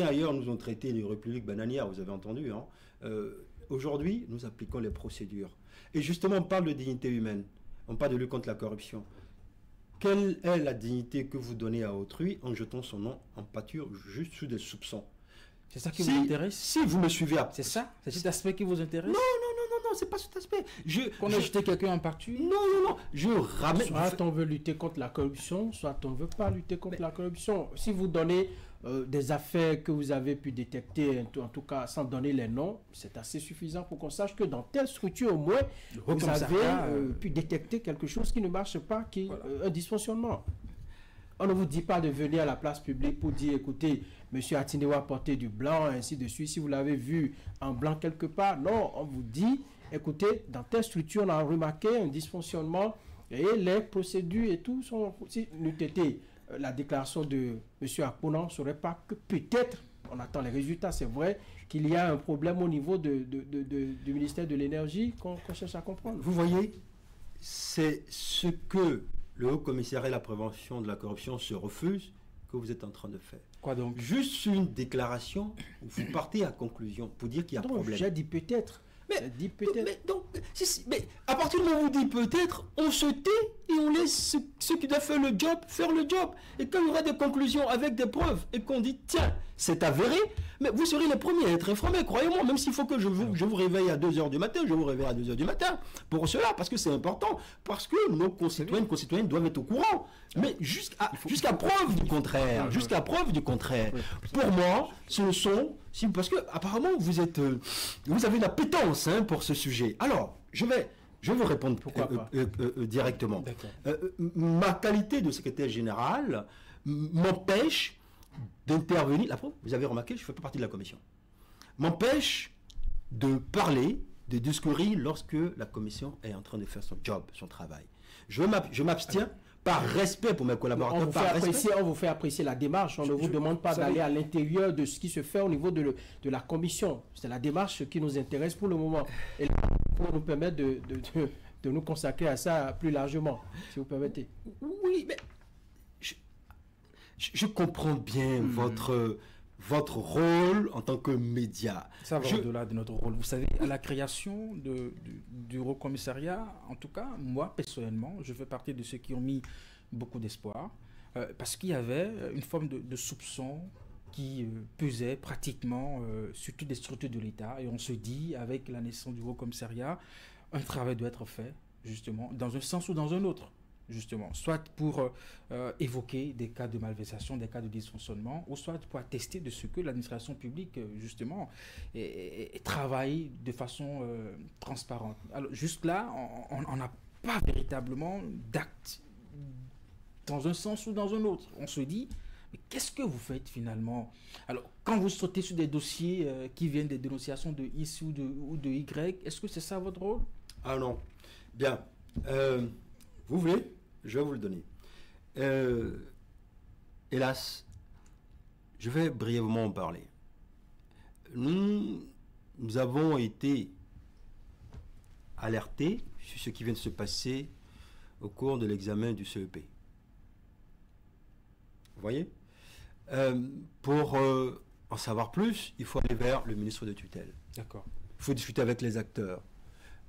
[SPEAKER 2] ailleurs nous ont traité de république bananière, vous avez entendu. Hein. aujourd'hui, nous appliquons les procédures. Et justement, on parle de dignité humaine. On parle de lutte contre la corruption. Quelle est la dignité que vous donnez à autrui en jetant son nom en pâture juste sous des soupçons?
[SPEAKER 3] C'est ça qui vous intéresse?
[SPEAKER 2] Si vous me suivez...
[SPEAKER 3] C'est ça? C'est cet aspect qui vous intéresse?
[SPEAKER 2] Non, c'est pas cet aspect.
[SPEAKER 3] Qu'on a jeté quelqu'un en pâture?
[SPEAKER 2] Non. Je ramène...
[SPEAKER 1] Soit on veut lutter contre la corruption, soit on ne veut pas lutter contre la corruption. Si vous donnez des affaires que vous avez pu détecter, en tout cas sans donner les noms, c'est assez suffisant pour qu'on sache que dans telle structure, au moins, vous avez pu détecter quelque chose qui ne marche pas, qui est un dysfonctionnement. On ne vous dit pas de venir à la place publique pour dire, écoutez, monsieur Atinewa portait du blanc, ainsi de suite, si vous l'avez vu en blanc quelque part. Non, on vous dit, écoutez, dans telle structure, on a remarqué un dysfonctionnement et les procédures et tout sont... Si nous été la déclaration de monsieur Akpona, ne serait pas que peut-être, on attend les résultats, c'est vrai, qu'il y a un problème au niveau du ministère de l'énergie qu'on cherche à comprendre.
[SPEAKER 2] Vous voyez, c'est ce que le Haut Commissariat à la prévention de la corruption se refuse que vous êtes en train de faire.
[SPEAKER 3] Quoi donc?
[SPEAKER 2] Juste une déclaration où vous partez à conclusion pour dire qu'il y a problème.
[SPEAKER 1] J'ai dit peut-être.
[SPEAKER 2] Mais à partir du moment où on dit peut-être, on se tait et on laisse ceux qui doivent faire le job. Et quand il y aura des conclusions avec des preuves et qu'on dit tiens, c'est avéré, mais vous serez les premiers à être informés, croyez-moi, même s'il faut que je vous réveille à 2h du matin, je vous réveille à 2h du matin pour cela, parce que c'est important, parce que nos concitoyens doivent être au courant. Mais jusqu'à preuve du contraire, pour moi, ce ne sont... Parce que apparemment vous avez une appétence pour ce sujet. Alors, je vais vous répondre directement. Ma qualité de secrétaire général m'empêche d'intervenir. La preuve, vous avez remarqué, je ne fais pas partie de la commission. M'empêche de parler, de discourir lorsque la commission est en train de faire son job, son travail. Je m'abstiens. Par respect pour mes collaborateurs.
[SPEAKER 1] On vous fait apprécier la démarche. On ne vous demande pas d'aller à l'intérieur de ce qui se fait au niveau de la commission. C'est la démarche qui nous intéresse pour le moment. Et pour nous permettre de nous consacrer à ça plus largement, si vous permettez.
[SPEAKER 2] Oui, mais je comprends bien votre rôle en tant que média.
[SPEAKER 3] Ça va au-delà de notre rôle. Vous savez, à la création du Haut Commissariat, en tout cas, moi, personnellement, je fais partie de ceux qui ont mis beaucoup d'espoir, parce qu'il y avait une forme de soupçon qui pesait pratiquement sur toutes les structures de l'État. Et on se dit, avec la naissance du Haut Commissariat, un travail doit être fait, justement, dans un sens ou dans un autre. Justement, soit pour évoquer des cas de malversation, des cas de dysfonctionnement, ou soit pour attester de ce que l'administration publique, justement, travaille de façon transparente. Alors, juste là, on n'a pas véritablement d'acte dans un sens ou dans un autre. On se dit, mais qu'est-ce que vous faites finalement? Alors, quand vous sautez sur des dossiers qui viennent des dénonciations de X ou de Y, est-ce que c'est ça votre rôle?
[SPEAKER 2] Ah non. Bien. Vous voulez? Je vais vous le donner. Hélas, je vais brièvement en parler. Nous avons été alertés sur ce qui vient de se passer au cours de l'examen du CEP. Vous voyez? Pour en savoir plus, il faut aller vers le ministre de tutelle.
[SPEAKER 3] D'accord.
[SPEAKER 2] Il faut discuter avec les acteurs.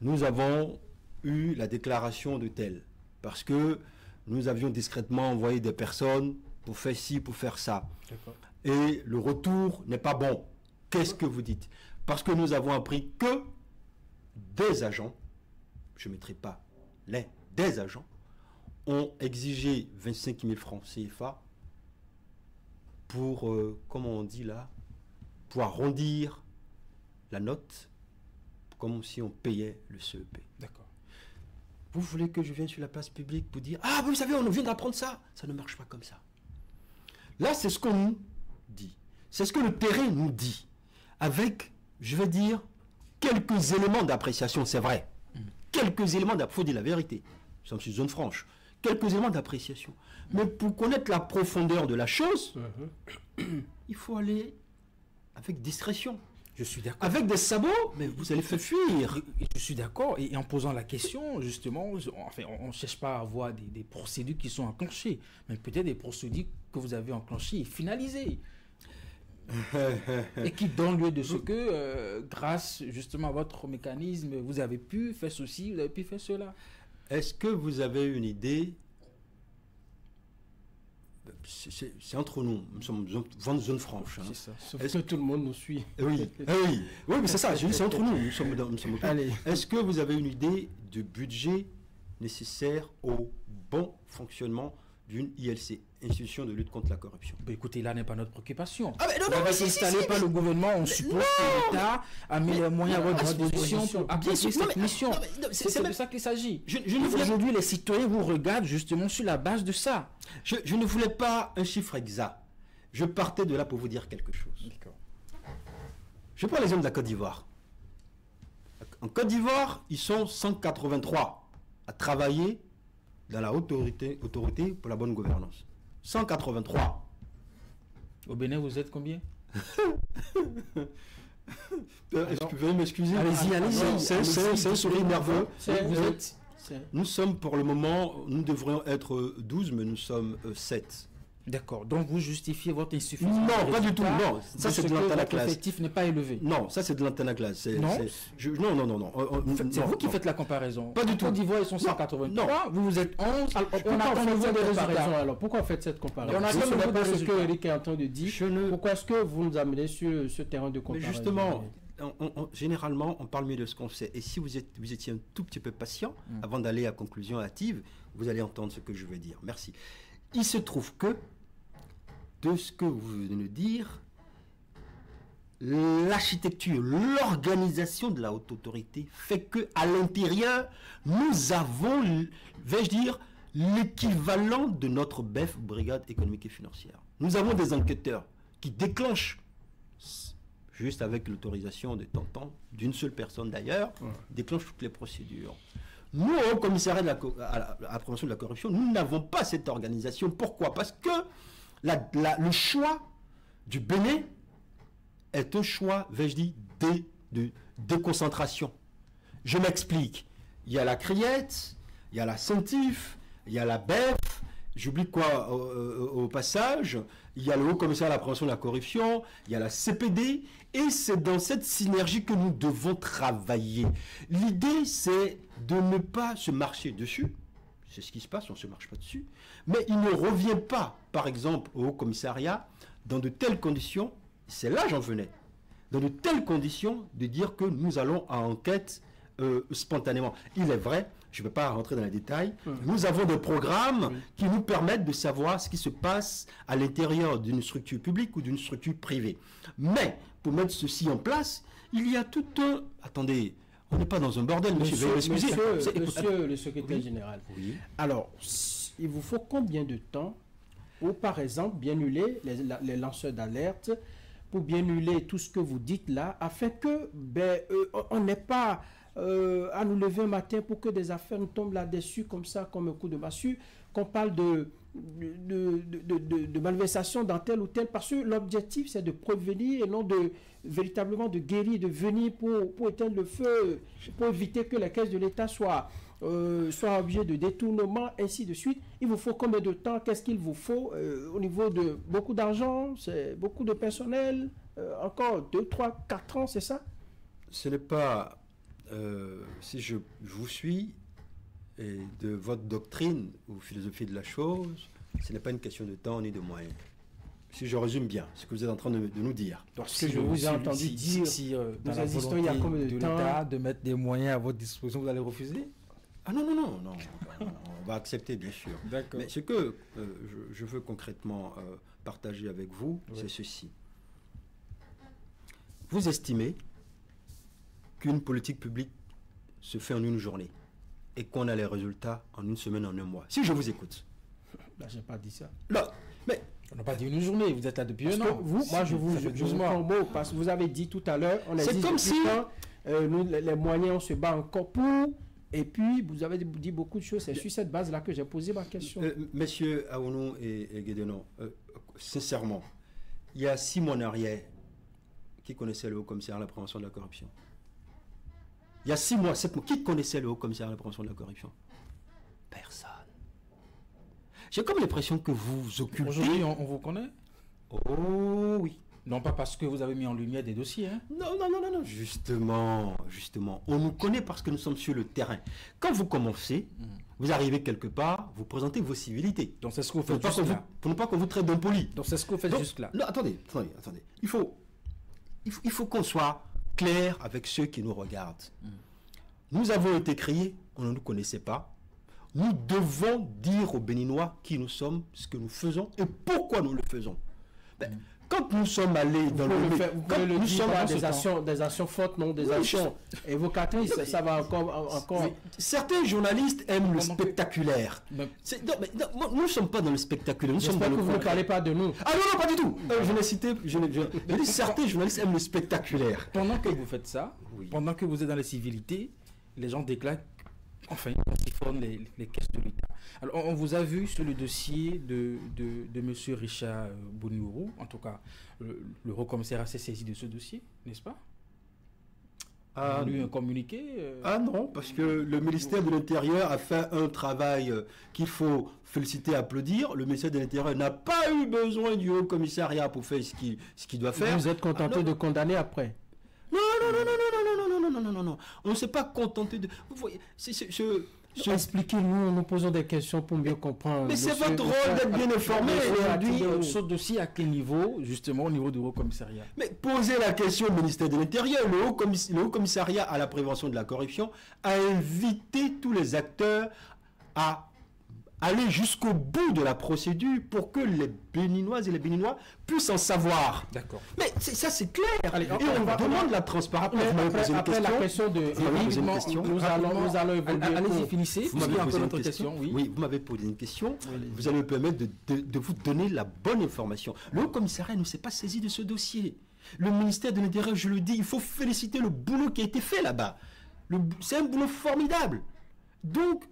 [SPEAKER 2] Nous avons eu la déclaration de tel, parce que nous avions discrètement envoyé des personnes pour faire ci, pour faire ça. Et le retour n'est pas bon. Qu'est-ce que vous dites? Parce que nous avons appris que des agents, je ne mettrai pas des agents, ont exigé 25 000 francs CFA pour, comment on dit là, pour arrondir la note, comme si on payait le CEP.
[SPEAKER 3] D'accord.
[SPEAKER 2] Vous voulez que je vienne sur la place publique pour dire « Ah, vous savez, on vient d'apprendre ça !» Ça ne marche pas comme ça. Là, c'est ce qu'on nous dit. C'est ce que le terrain nous dit. Avec, je vais dire, quelques éléments d'appréciation, c'est vrai. Quelques éléments d'appréciation, il faut dire la vérité. Nous sommes sur zone franche. Quelques éléments d'appréciation. Mais pour connaître la profondeur de la chose, il faut aller avec discrétion.
[SPEAKER 3] Je suis d'accord.
[SPEAKER 2] Avec des sabots, mais vous allez faire fuir.
[SPEAKER 3] Je suis d'accord. Et en posant la question, justement, on ne cherche pas à avoir des procédures qui sont enclenchées, mais peut-être des procédures que vous avez enclenchées et finalisées. et qui donne lieu de ce que, grâce justement à votre mécanisme, vous avez pu faire ceci, vous avez pu faire cela.
[SPEAKER 2] Est-ce que vous avez une idée? C'est entre nous, nous sommes dans une zone franche. Hein.
[SPEAKER 1] C'est ça, sauf que tout le monde nous suit.
[SPEAKER 2] Oui, oui, mais c'est ça, c'est entre nous, nous sommes
[SPEAKER 1] Allez.
[SPEAKER 2] Est-ce que vous avez une idée du budget nécessaire au bon fonctionnement d'une ILC, institution de lutte contre la corruption?
[SPEAKER 3] Ben, écoutez, là n'est pas notre préoccupation.
[SPEAKER 2] Ah, mais non, non,
[SPEAKER 3] On va
[SPEAKER 2] si,
[SPEAKER 3] s'installer
[SPEAKER 2] si,
[SPEAKER 3] par le gouvernement, on suppose que l'État a mis les moyens à votre disposition pour appliquer cette mission. C'est de ça qu'il s'agit. Aujourd'hui, les citoyens vous regardent justement sur la base de ça.
[SPEAKER 2] Je ne voulais pas un chiffre exact. Je partais de là pour vous dire quelque chose. Je prends l'exemple de la Côte d'Ivoire. En Côte d'Ivoire, ils sont 183 à travailler dans la autorité pour la bonne gouvernance. 183.
[SPEAKER 3] Au Bénin, vous êtes combien?
[SPEAKER 2] Est-ce que vous pouvez m'excuser?
[SPEAKER 3] Allez-y.
[SPEAKER 2] C'est un sourire nerveux.
[SPEAKER 1] Nous
[SPEAKER 2] sommes pour le moment, nous devrions être 12, mais nous sommes 7.
[SPEAKER 3] D'accord. Donc vous justifiez votre insuffisance.
[SPEAKER 2] Non, pas du tout. Non, ça c'est de l'antanaclase.
[SPEAKER 3] L'effectif n'est pas élevé.
[SPEAKER 2] Non, ça c'est de l'antanaclase. Non. Non.
[SPEAKER 3] C'est vous qui faites la comparaison.
[SPEAKER 2] Pas du tout.
[SPEAKER 3] Côte d'Ivoire, ils sont 183.
[SPEAKER 2] Non.
[SPEAKER 3] Vous êtes 11.
[SPEAKER 1] On attend le des résultats. Alors pourquoi vous faites cette comparaison?
[SPEAKER 3] On attend le
[SPEAKER 1] pas ce que Eric est en train de dire. Pourquoi est-ce que vous nous amenez sur ce terrain de comparaison?
[SPEAKER 2] Mais justement, généralement, on parle mieux de ce qu'on sait. Et si vous étiez un tout petit peu patient, avant d'aller à conclusion hâtive, vous allez entendre ce que je veux dire. Merci. Il se trouve que, de ce que vous venez de dire, l'architecture, l'organisation de la haute autorité fait que à l'intérieur, nous avons, vais-je dire, l'équivalent de notre BEF, Brigade économique et financière. Nous avons des enquêteurs qui déclenchent, juste avec l'autorisation de Tonton, d'une seule personne d'ailleurs, déclenchent toutes les procédures. Nous, au commissariat à la prévention de la corruption, nous n'avons pas cette organisation. Pourquoi? Parce que le choix du Bénin est un choix, vais-je dire, de déconcentration. Je m'explique. Il y a la Criette, il y a la Centif, il y a la BEF, j'oublie quoi au passage, il y a le Haut Commissariat à la prévention de la corruption, il y a la CPD, et c'est dans cette synergie que nous devons travailler. L'idée, c'est de ne pas se marcher dessus. C'est ce qui se passe, on ne se marche pas dessus. Mais il ne revient pas, par exemple, au Haut Commissariat, dans de telles conditions, c'est là j'en venais, dans de telles conditions de dire que nous allons à enquête spontanément. Il est vrai, je ne vais pas rentrer dans les détails, nous avons des programmes qui nous permettent de savoir ce qui se passe à l'intérieur d'une structure publique ou d'une structure privée. Mais, pour mettre ceci en place, il y a tout un... Attendez, on n'est pas dans un bordel, monsieur.
[SPEAKER 1] Monsieur le secrétaire général.
[SPEAKER 2] Oui.
[SPEAKER 1] Alors, il vous faut combien de temps pour, par exemple, bien nuller les lanceurs d'alerte, pour bien nuller tout ce que vous dites là, afin que on n'ait pas à nous lever un matin pour que des affaires nous tombent là-dessus, comme ça, comme un coup de massue, qu'on parle de malversation dans tel ou tel, parce que l'objectif c'est de prévenir et non véritablement de guérir, de venir pour éteindre le feu, pour éviter que les caisses de l'État soient objet de détournement, ainsi de suite. Il vous faut combien de temps? Qu'est-ce qu'il vous faut au niveau de beaucoup d'argent? C'est beaucoup de personnel? Encore 2, 3, 4 ans, c'est ça?
[SPEAKER 2] Ce n'est pas... si je vous suis, et de votre doctrine ou philosophie de la chose, ce n'est pas une question de temps ni de moyens. Si je résume bien ce que vous êtes en train de nous dire.
[SPEAKER 3] Donc, ce que je vous ai entendu dire, dans la volonté de l'État de mettre des moyens à votre disposition, vous allez refuser?
[SPEAKER 2] Ah non, on va accepter bien sûr. Mais ce que je veux concrètement partager avec vous, c'est ceci. Vous estimez qu'une politique publique se fait en une journée et qu'on a les résultats en une semaine, en un mois. Si je vous écoute.
[SPEAKER 1] Là, je n'ai pas dit ça.
[SPEAKER 2] Là, mais...
[SPEAKER 3] On n'a pas dit une journée, vous êtes là depuis un an.
[SPEAKER 1] Moi, je vous mot, parce que vous avez dit tout à l'heure, on a dit
[SPEAKER 2] comme si...
[SPEAKER 1] nous, les moyens, on se bat encore pour, et puis vous avez dit beaucoup de choses. C'est sur cette base-là que j'ai posé ma question.
[SPEAKER 2] Messieurs Aounou et Guédenon, sincèrement, il y a 6 mois en arrière, qui connaissait le Haut Commissariat à la prévention de la corruption? Il y a 6 mois, 7 mois, qui connaissait le Haut Commissariat à la prévention de la corruption? Personne. J'ai comme l'impression que vous vous occultez.
[SPEAKER 3] Aujourd'hui, on vous connaît?
[SPEAKER 2] Oh oui.
[SPEAKER 3] Non pas parce que vous avez mis en lumière des dossiers. Hein.
[SPEAKER 2] Non. Justement. On nous connaît parce que nous sommes sur le terrain. Quand vous commencez, vous arrivez quelque part, vous présentez vos civilités.
[SPEAKER 3] Donc c'est ce que vous faites juste là.
[SPEAKER 2] Pour ne pas qu'on vous traite d'impoli.
[SPEAKER 3] Donc c'est ce que vous faites juste là.
[SPEAKER 2] Non, attendez. Il faut qu'on soit clair avec ceux qui nous regardent. Nous avons été créés, on ne nous connaissait pas. Nous devons dire aux Béninois qui nous sommes, ce que nous faisons et pourquoi nous le faisons. Quand nous sommes allés dans le...
[SPEAKER 1] Vous pouvez le dire, des actions fortes, non, des actions évocatrices, ça va encore...
[SPEAKER 2] Certains journalistes aiment le spectaculaire. Nous ne sommes pas dans le spectaculaire, nous sommes dans le concret.
[SPEAKER 1] Vous ne parlez pas de nous.
[SPEAKER 2] Ah non, pas du tout. Je l'ai cité, certains journalistes aiment le spectaculaire.
[SPEAKER 3] Pendant que vous faites ça, pendant que vous êtes dans les civilités, les gens déclarent, enfin, ils siphonnent les caisses de l'État. Alors, on vous a vu sur le dossier de M. Richard Bouniourou, en tout cas, le haut-commissaire s'est saisi de ce dossier, n'est-ce pas? A lu un communiqué
[SPEAKER 2] Ah non, parce que le ministère de l'Intérieur a fait un travail qu'il faut féliciter, applaudir. Le ministère de l'Intérieur n'a pas eu besoin du haut-commissariat pour faire ce qu'il doit faire.
[SPEAKER 1] Vous êtes contenté de condamner après?
[SPEAKER 2] Non. On ne s'est pas contenté de... Vous voyez,
[SPEAKER 1] expliquez-nous, nous posons des questions pour mieux comprendre.
[SPEAKER 2] Mais c'est votre rôle d'être bien informé.
[SPEAKER 3] Aujourd'hui, ce dossier à quel niveau, justement, au niveau du haut-commissariat?
[SPEAKER 2] Mais posez la question au ministère de l'Intérieur. Le haut-commissariat à la prévention de la corruption a invité tous les acteurs à aller jusqu'au bout de la procédure pour que les Béninoises et les Béninois puissent en savoir.
[SPEAKER 3] D'accord.
[SPEAKER 2] Mais ça, c'est clair. Allez, on demande la transparence.
[SPEAKER 1] Après la question de... Nous allons évoluer.
[SPEAKER 3] Allez-y, finissez.
[SPEAKER 2] Vous m'avez posé une question. Oui, vous m'avez posé une question. Vous allez me permettre de vous donner la bonne information. Le haut-commissariat ne s'est pas saisi de ce dossier. Le ministère de l'Intérieur, je le dis, il faut féliciter le boulot qui a été fait là-bas. C'est un boulot formidable. Donc,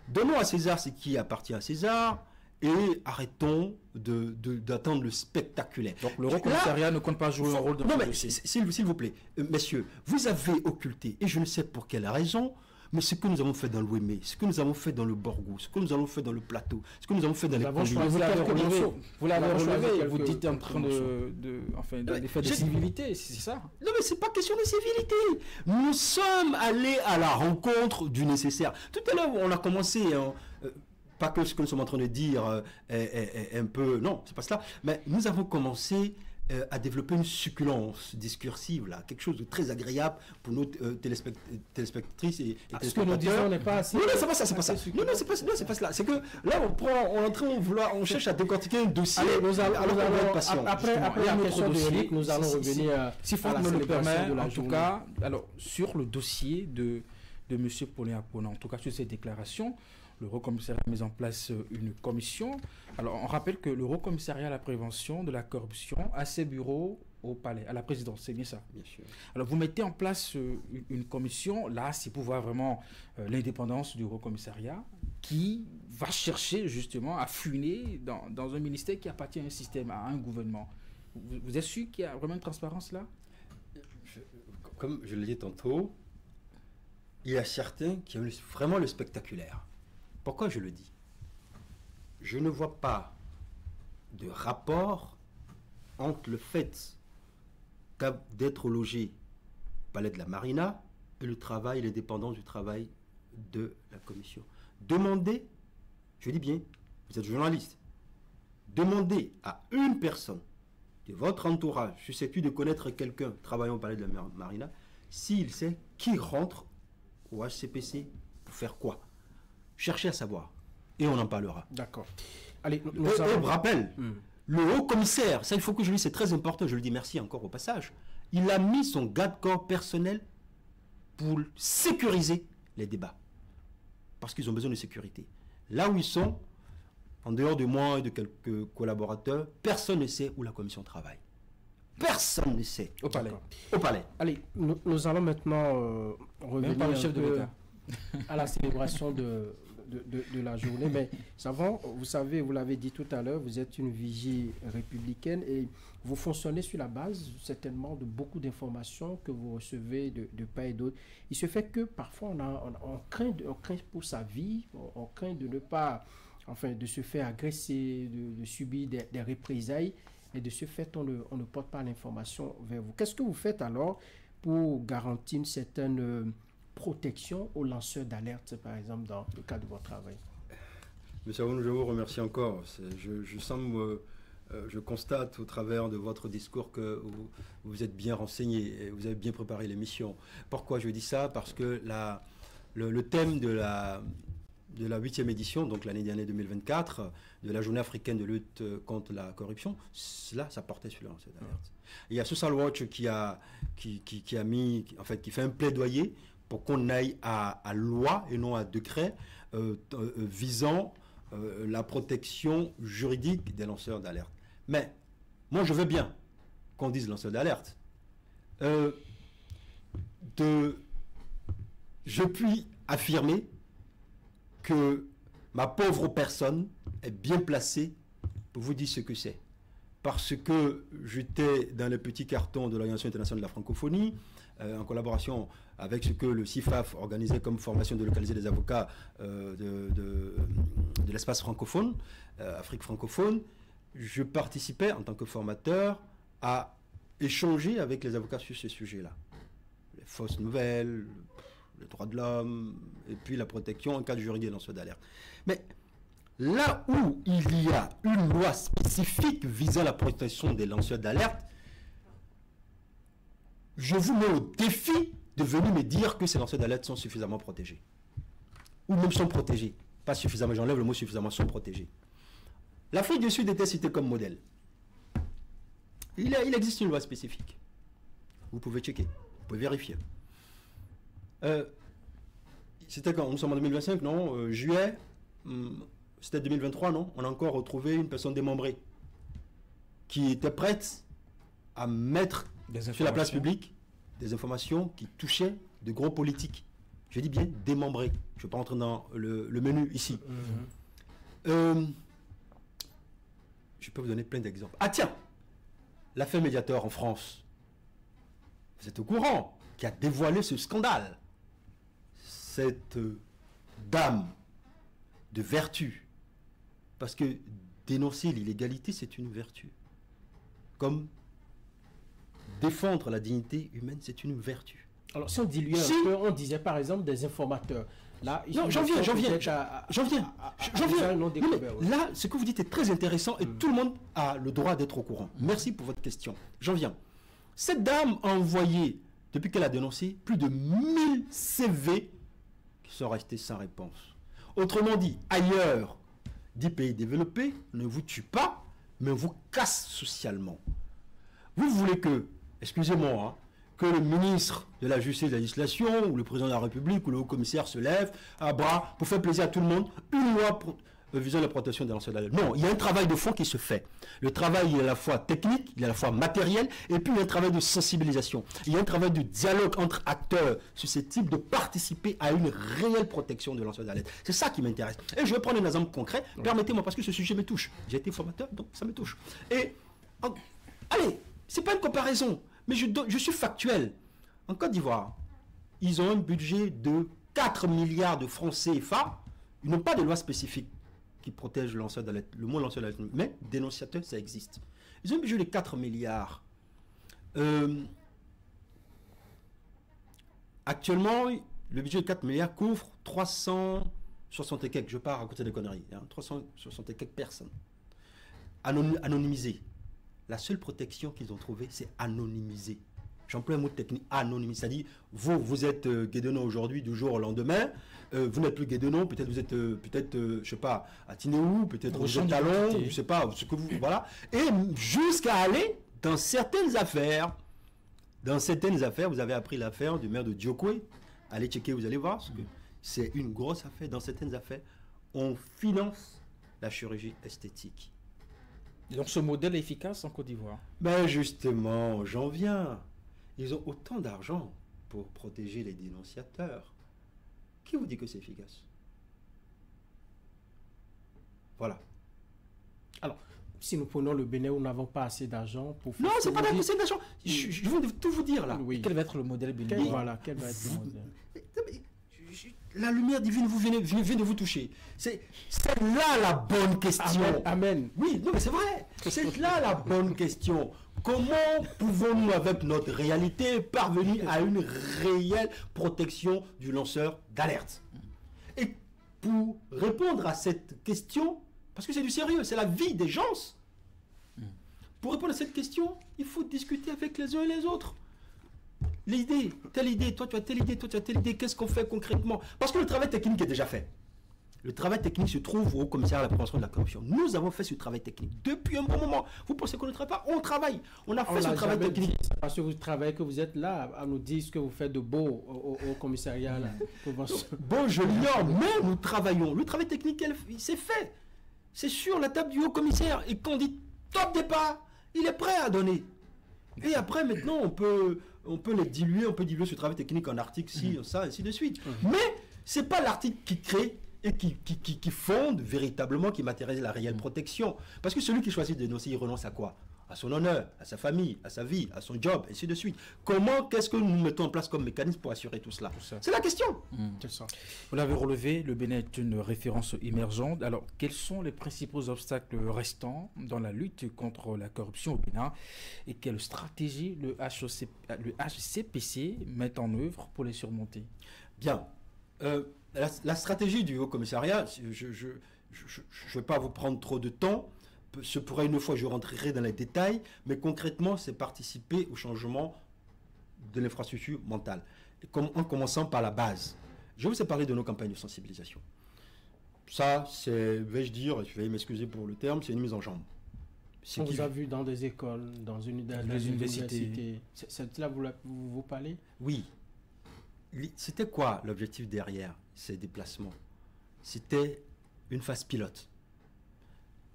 [SPEAKER 2] donnons à César ce qui appartient à César et arrêtons d'attendre le spectaculaire.
[SPEAKER 3] Donc le haut-commissariat ne compte pas jouer un rôle de...
[SPEAKER 2] Non, mais s'il vous plaît, messieurs, vous avez occulté, et je ne sais pour quelle raison, mais ce que nous avons fait dans l'Ouémé, ce que nous avons fait dans le Borgou, ce que nous avons fait dans le plateau, ce que nous avons fait dans les
[SPEAKER 3] Combines. Vous l'avez relevé, vous dites en train de faire des civilités, c'est ça?
[SPEAKER 2] Non, mais c'est pas question de civilité. Nous sommes allés à la rencontre du nécessaire. Tout à l'heure, on a commencé... pas que ce que nous sommes en train de dire est un peu... Non, c'est pas cela. Mais nous avons commencé à développer une succulence discursive, là, quelque chose de très agréable pour nos téléspectatrices et téléspectateurs.
[SPEAKER 1] Ce que nous disons n'est pas assez...
[SPEAKER 2] Non, c'est pas ça, c'est pas ça. Non, c'est pas cela. C'est que là, on cherche à décortiquer un dossier.
[SPEAKER 1] Allez, nous allons après la question de Eric, nous allons revenir
[SPEAKER 3] si Franck me le permet, en tout cas, alors, sur le dossier de M. Paulin Apona, en tout cas sur ces déclarations, le haut-commissariat a mis en place une commission. Alors, on rappelle que le haut-commissariat à la prévention de la corruption a ses bureaux au palais, à la présidence, c'est bien ça?
[SPEAKER 2] Bien sûr.
[SPEAKER 3] Alors, vous mettez en place une commission, là, c'est pour voir vraiment l'indépendance du haut-commissariat qui va chercher justement à funer dans un ministère qui appartient à un système, à un gouvernement. Vous êtes sûr qu'il y a vraiment une transparence là?
[SPEAKER 2] Comme je l'ai dit tantôt, il y a certains qui aiment vraiment le spectaculaire. Pourquoi je le dis? Je ne vois pas de rapport entre le fait d'être logé au palais de la Marina et le travail et l'indépendance du travail de la commission. Demandez, je dis bien, vous êtes journaliste, demandez à une personne de votre entourage susceptible de connaître quelqu'un travaillant au palais de la Marina s'il sait qui rentre au HCPC pour faire quoi. Cherchez à savoir. Et on en parlera.
[SPEAKER 1] D'accord. Allez,
[SPEAKER 2] je rappelle, le haut-commissaire, ça il faut que je le dise, c'est très important, je le dis merci encore au passage, il a mis son garde-corps personnel pour sécuriser les débats. Parce qu'ils ont besoin de sécurité. Là où ils sont, en dehors de moi et de quelques collaborateurs, personne ne sait où la commission travaille. Personne ne sait.
[SPEAKER 3] Au palais.
[SPEAKER 2] Au palais.
[SPEAKER 1] Allez, nous allons maintenant revenir
[SPEAKER 3] par le chef de l'État
[SPEAKER 1] à la célébration de la journée. Mais avant, vous savez, vous l'avez dit tout à l'heure, vous êtes une vigie républicaine et vous fonctionnez sur la base certainement de beaucoup d'informations que vous recevez de part et d'autre. Il se fait que parfois on craint pour sa vie, on craint de ne pas, enfin, de se faire agresser, de subir des représailles. et de ce fait, on ne porte pas l'information vers vous. Qu'est-ce que vous faites alors pour garantir une certaine protection aux lanceurs d'alerte, par exemple, dans le cadre de votre travail?
[SPEAKER 2] Monsieur Aoun, je vous remercie encore. Je constate au travers de votre discours que vous êtes bien renseigné et vous avez bien préparé l'émission. Pourquoi je dis ça? Parce que le thème de la 8e édition, donc l'année dernière 2024, de la journée africaine de lutte contre la corruption, ça portait sur le lanceur d'alerte. Il y a Social Watch qui fait un plaidoyer pour qu'on aille à loi et non à décret visant la protection juridique des lanceurs d'alerte. Mais moi, je veux bien qu'on dise lanceur d'alerte. Je puis affirmer que ma pauvre personne est bien placée pour vous dire ce que c'est. Parce que j'étais dans le petit carton de l'Organisation internationale de la francophonie, en collaboration avec ce que le CIFAF organisait comme formation de localiser des avocats de l'espace francophone, Afrique francophone. Je participais en tant que formateur à échanger avec les avocats sur ce sujet-là. Les fausses nouvelles, les droits de l'homme, et puis la protection en cas de juridique des lanceurs d'alerte. Mais là où il y a une loi spécifique visant la protection des lanceurs d'alerte, je vous mets au défi de venir me dire que ces lanceurs d'alerte sont suffisamment protégés. Ou même sont protégés. Pas suffisamment, j'enlève le mot suffisamment, sont protégés. L'Afrique du Sud était citée comme modèle. Il existe une loi spécifique. Vous pouvez checker, vous pouvez vérifier. C'était quand? Nous sommes en 2025, non? Juillet, c'était 2023, non? On a encore retrouvé une personne démembrée qui était prête à mettre sur la place publique des informations qui touchaient de gros politiques. Je dis bien démembrés. Je ne vais pas rentrer dans le menu ici. Je peux vous donner plein d'exemples. Ah tiens, l'affaire Mediator en France. Vous êtes au courant qui a dévoilé ce scandale. Cette dame de vertu. Parce que dénoncer l'illégalité, c'est une vertu. Comme défendre la dignité humaine, c'est une vertu.
[SPEAKER 1] Alors, si on dilue un peu, on disait par exemple des informateurs. Là,
[SPEAKER 2] non, j'en viens. Là, ce que vous dites est très intéressant et tout le monde a le droit d'être au courant. Merci pour votre question. J'en viens. Cette dame a envoyé, depuis qu'elle a dénoncé, plus de 1000 CV qui sont restés sans réponse. Autrement dit, ailleurs, 10 pays développés ne vous tuent pas, mais vous cassent socialement. Vous voulez que, excusez-moi, hein, que le ministre de la Justice et de la Législation, ou le président de la République, ou le haut-commissaire se lève à bras pour faire plaisir à tout le monde, une loi visant la protection des lanceurs d'alerte. Non, il y a un travail de fond qui se fait. Le travail, il est à la fois technique, il est à la fois matériel, et puis il y a un travail de sensibilisation. Il y a un travail de dialogue entre acteurs susceptibles de participer à une réelle protection des lanceurs d'alerte. C'est ça qui m'intéresse. Et je vais prendre un exemple concret. Permettez-moi, parce que ce sujet me touche. J'ai été formateur, donc ça me touche. Et, allez, c'est pas une comparaison. Mais je suis factuel. En Côte d'Ivoire, ils ont un budget de 4 milliards de francs CFA. Ils n'ont pas de loi spécifique qui protège le lanceur d'alerte. Le mot lanceur d'alerte, mais dénonciateur, ça existe. Ils ont un budget de 4 milliards. Actuellement, le budget de 4 milliards couvre 360 et quelques, je pars à côté des conneries, 360 et quelques personnes. Anonymisées. La seule protection qu'ils ont trouvée, c'est anonymiser. J'emploie un mot technique, anonymiser. C'est-à-dire, vous êtes Guédenon aujourd'hui, du jour au lendemain. Vous n'êtes plus Guédenon, peut-être vous êtes, je sais pas, à Tinéou, peut-être vous êtes Talon, je sais pas, ce que vous, voilà. Et jusqu'à aller dans certaines affaires. Dans certaines affaires, vous avez appris l'affaire du maire de Diokwe. Allez checker, vous allez voir. Parce que c'est une grosse affaire. Dans certaines affaires, on finance la chirurgie esthétique.
[SPEAKER 3] Et donc ce modèle est efficace en Côte d'Ivoire?
[SPEAKER 2] Ben justement, j'en viens. Ils ont autant d'argent pour protéger les dénonciateurs. Qui vous dit que c'est efficace? Voilà.
[SPEAKER 1] Alors, si nous prenons le Bénin, nous n'avons pas assez d'argent pour...
[SPEAKER 2] Non, c'est pas assez d'argent. Je viens de tout vous dire là.
[SPEAKER 3] Oui. Quel va être le modèle béninois?
[SPEAKER 1] Voilà, quel va être le modèle?
[SPEAKER 2] la lumière divine vient de vous toucher. C'est là la bonne question.
[SPEAKER 1] Amen.
[SPEAKER 2] Oui, non, mais c'est vrai. C'est là la bonne question. Comment pouvons-nous, avec notre réalité, parvenir à une réelle protection du lanceur d'alerte? Et pour répondre à cette question, parce que c'est du sérieux, c'est la vie des gens. Pour répondre à cette question, il faut discuter avec les uns et les autres. L'idée, telle idée, toi tu as telle idée, toi tu as telle idée, qu'est-ce qu'on fait concrètement? Parce que le travail technique est déjà fait. Le travail technique se trouve au commissariat à la prévention de la corruption. Nous avons fait ce travail technique depuis un bon moment. Vous pensez qu'on ne travaille pas? On travaille. On a fait ce travail technique.
[SPEAKER 1] Parce que vous travaillez, que vous êtes là à nous dire ce que vous faites de beau au commissariat à la prévention.
[SPEAKER 2] Bon, je l'ignore, mais nous travaillons. Le travail technique, c'est fait. C'est sur la table du haut commissaire. Et quand on dit top départ, il est prêt à donner. Et après, maintenant, on peut les diluer, on peut diluer ce travail technique en article, ça, ainsi de suite. Mais ce n'est pas l'article qui crée et qui fonde véritablement, qui matérialise la réelle protection. Parce que celui qui choisit de dénoncer, il renonce à quoi? À son honneur, à sa famille, à sa vie, à son job, ainsi de suite. Qu'est-ce que nous mettons en place comme mécanisme pour assurer tout cela? C'est la question.
[SPEAKER 3] C'est ça. Vous l'avez relevé, le Bénin est une référence émergente. Alors, quels sont les principaux obstacles restants dans la lutte contre la corruption au Bénin et quelle stratégie le HCPC met en œuvre pour les surmonter?
[SPEAKER 2] Bien. La stratégie du Haut Commissariat, je ne vais pas vous prendre trop de temps. Ce pourrait une fois, je rentrerai dans les détails, mais concrètement, c'est participer au changement de l'infrastructure mentale. En commençant par la base. Je vous ai parlé de nos campagnes de sensibilisation. Ça, c'est, vais-je dire, je vais m'excuser pour le terme, c'est une mise en jambe.
[SPEAKER 1] On vous a vu dans des écoles, dans les universités. C'est là vous parlez?
[SPEAKER 2] Oui. C'était quoi l'objectif derrière ces déplacements? C'était une phase pilote.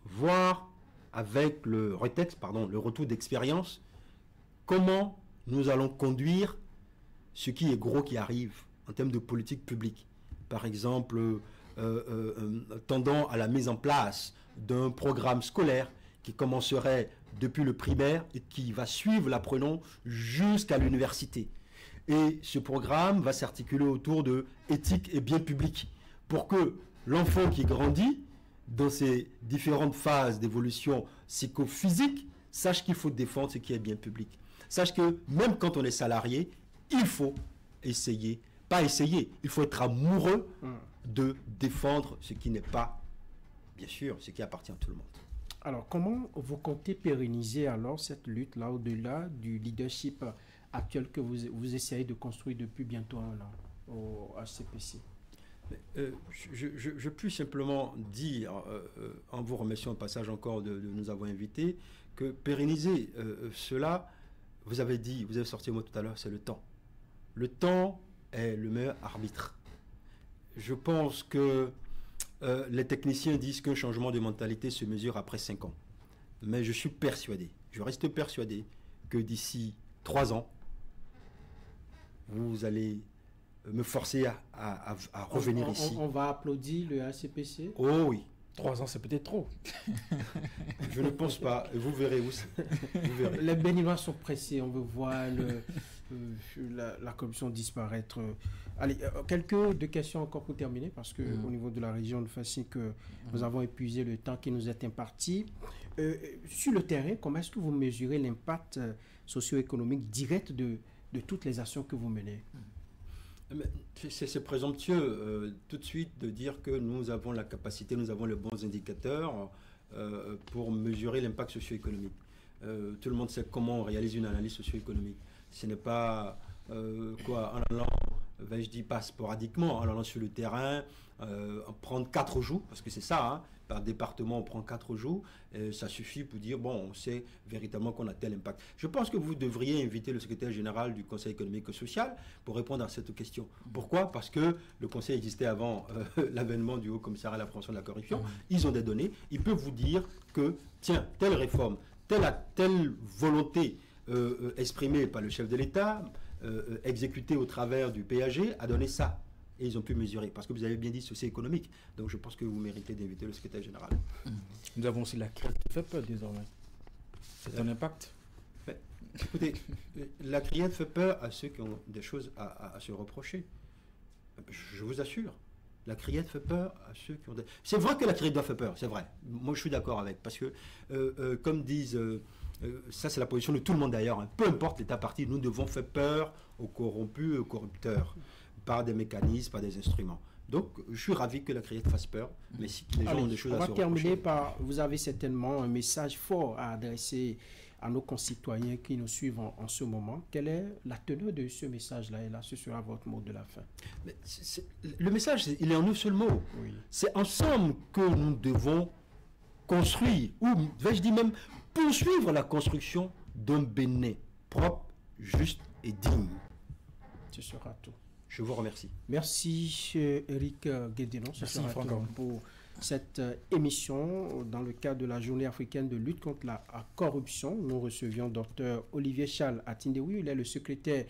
[SPEAKER 2] Voir avec le retour d'expérience, comment nous allons conduire ce qui est gros qui arrive en termes de politique publique. Par exemple, tendant à la mise en place d'un programme scolaire qui commencerait depuis le primaire et qui va suivre l'apprenant jusqu'à l'université. Et ce programme va s'articuler autour de éthique et bien public pour que l'enfant qui grandit dans ces différentes phases d'évolution psychophysique sache qu'il faut défendre ce qui est bien public. Sache que même quand on est salarié, il faut essayer, il faut être amoureux de défendre ce qui n'est pas, bien sûr, ce qui appartient à tout le monde.
[SPEAKER 1] Alors, comment vous comptez pérenniser alors cette lutte-là au-delà du leadership actuel que vous essayez de construire depuis bientôt un an au HCPC?
[SPEAKER 2] Je puis simplement dire, en vous remerciant au passage encore de nous avoir invités, que pérenniser cela, vous avez sorti le mot tout à l'heure, c'est le temps. Le temps est le meilleur arbitre. Je pense que les techniciens disent qu'un changement de mentalité se mesure après 5 ans. Mais je suis persuadé, je reste persuadé que d'ici 3 ans, vous allez me forcer à revenir ici.
[SPEAKER 1] On va applaudir le HCPC?
[SPEAKER 2] Oh oui.
[SPEAKER 3] 3 ans, c'est peut-être trop.
[SPEAKER 2] Je ne pense pas. Vous verrez où. Vous verrez.
[SPEAKER 1] Les Béninois sont pressés. On veut voir la corruption disparaître. Allez, deux questions encore pour terminer, parce que au niveau de la région de Fassi, que nous avons épuisé le temps qui nous est imparti. Sur le terrain, comment est-ce que vous mesurez l'impact socio-économique direct de toutes les actions que vous menez?
[SPEAKER 2] C'est présomptueux tout de suite de dire que nous avons la capacité, nous avons les bons indicateurs pour mesurer l'impact socio-économique. Tout le monde sait comment on réalise une analyse socio-économique. Ce n'est pas en allant, je dis pas sporadiquement, en allant sur le terrain, prendre 4 jours, parce que c'est ça, hein, par département on prend 4 jours, ça suffit pour dire, bon, on sait véritablement qu'on a tel impact. Je pense que vous devriez inviter le secrétaire général du Conseil économique et social pour répondre à cette question. Pourquoi? Parce que le Conseil existait avant l'avènement du Haut Commissariat à la prévention de la corruption. Ils ont des données, ils peuvent vous dire que, tiens, telle réforme, telle volonté exprimée par le chef de l'État, exécutée au travers du PAG, a donné ça. Et ils ont pu mesurer, parce que vous avez bien dit socio-économique. Donc je pense que vous méritez d'inviter le secrétaire général.
[SPEAKER 3] Nous avons aussi la crise qui fait peur désormais. C'est un impact.
[SPEAKER 2] Écoutez, la criette fait peur à ceux qui ont des choses à se reprocher. Je vous assure, la criette fait peur à ceux qui ont... C'est vrai que la criette doit faire peur, c'est vrai. Moi, je suis d'accord avec, parce que, comme disent... ça, c'est la position de tout le monde d'ailleurs. Hein. Peu importe l'état parti, nous devons faire peur aux corrompus et aux corrupteurs par des mécanismes, par des instruments. Donc, je suis ravi que la criette fasse peur, mais si les gens ont des choses à se reprocher...
[SPEAKER 1] On va terminer par... Vous avez certainement un message fort à adresser à nos concitoyens qui nous suivent en ce moment. Quelle est la teneur de ce message-là? Et là, ce sera votre mot de la fin.
[SPEAKER 2] Mais le message, il est en un seul mot. Oui. C'est ensemble que nous devons construire, ou vais-je dire même poursuivre la construction d'un Bénin propre, juste et digne.
[SPEAKER 1] Ce sera tout.
[SPEAKER 2] Je vous remercie.
[SPEAKER 1] Merci, Eric Guédinon. Ce sera tout pour cette émission dans le cadre de la Journée africaine de lutte contre la corruption. Nous recevions Dr Olivier Charles Atindewi. Il est le secrétaire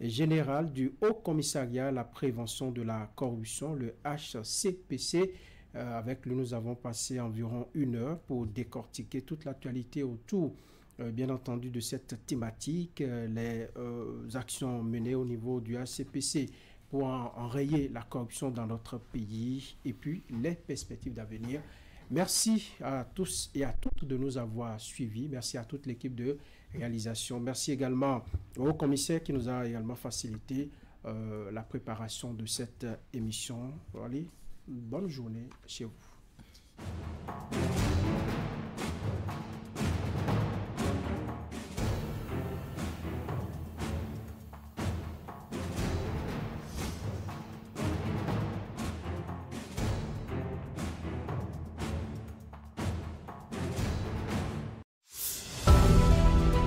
[SPEAKER 1] général du Haut Commissariat à la prévention de la corruption, le HCPC. Avec lui, nous avons passé environ 1 heure pour décortiquer toute l'actualité autour, bien entendu, de cette thématique, les actions menées au niveau du HCPC pour enrayer la corruption dans notre pays et puis les perspectives d'avenir. Merci à tous et à toutes de nous avoir suivis. Merci à toute l'équipe de réalisation. Merci également au commissaire qui nous a également facilité la préparation de cette émission. Allez, bonne journée chez vous.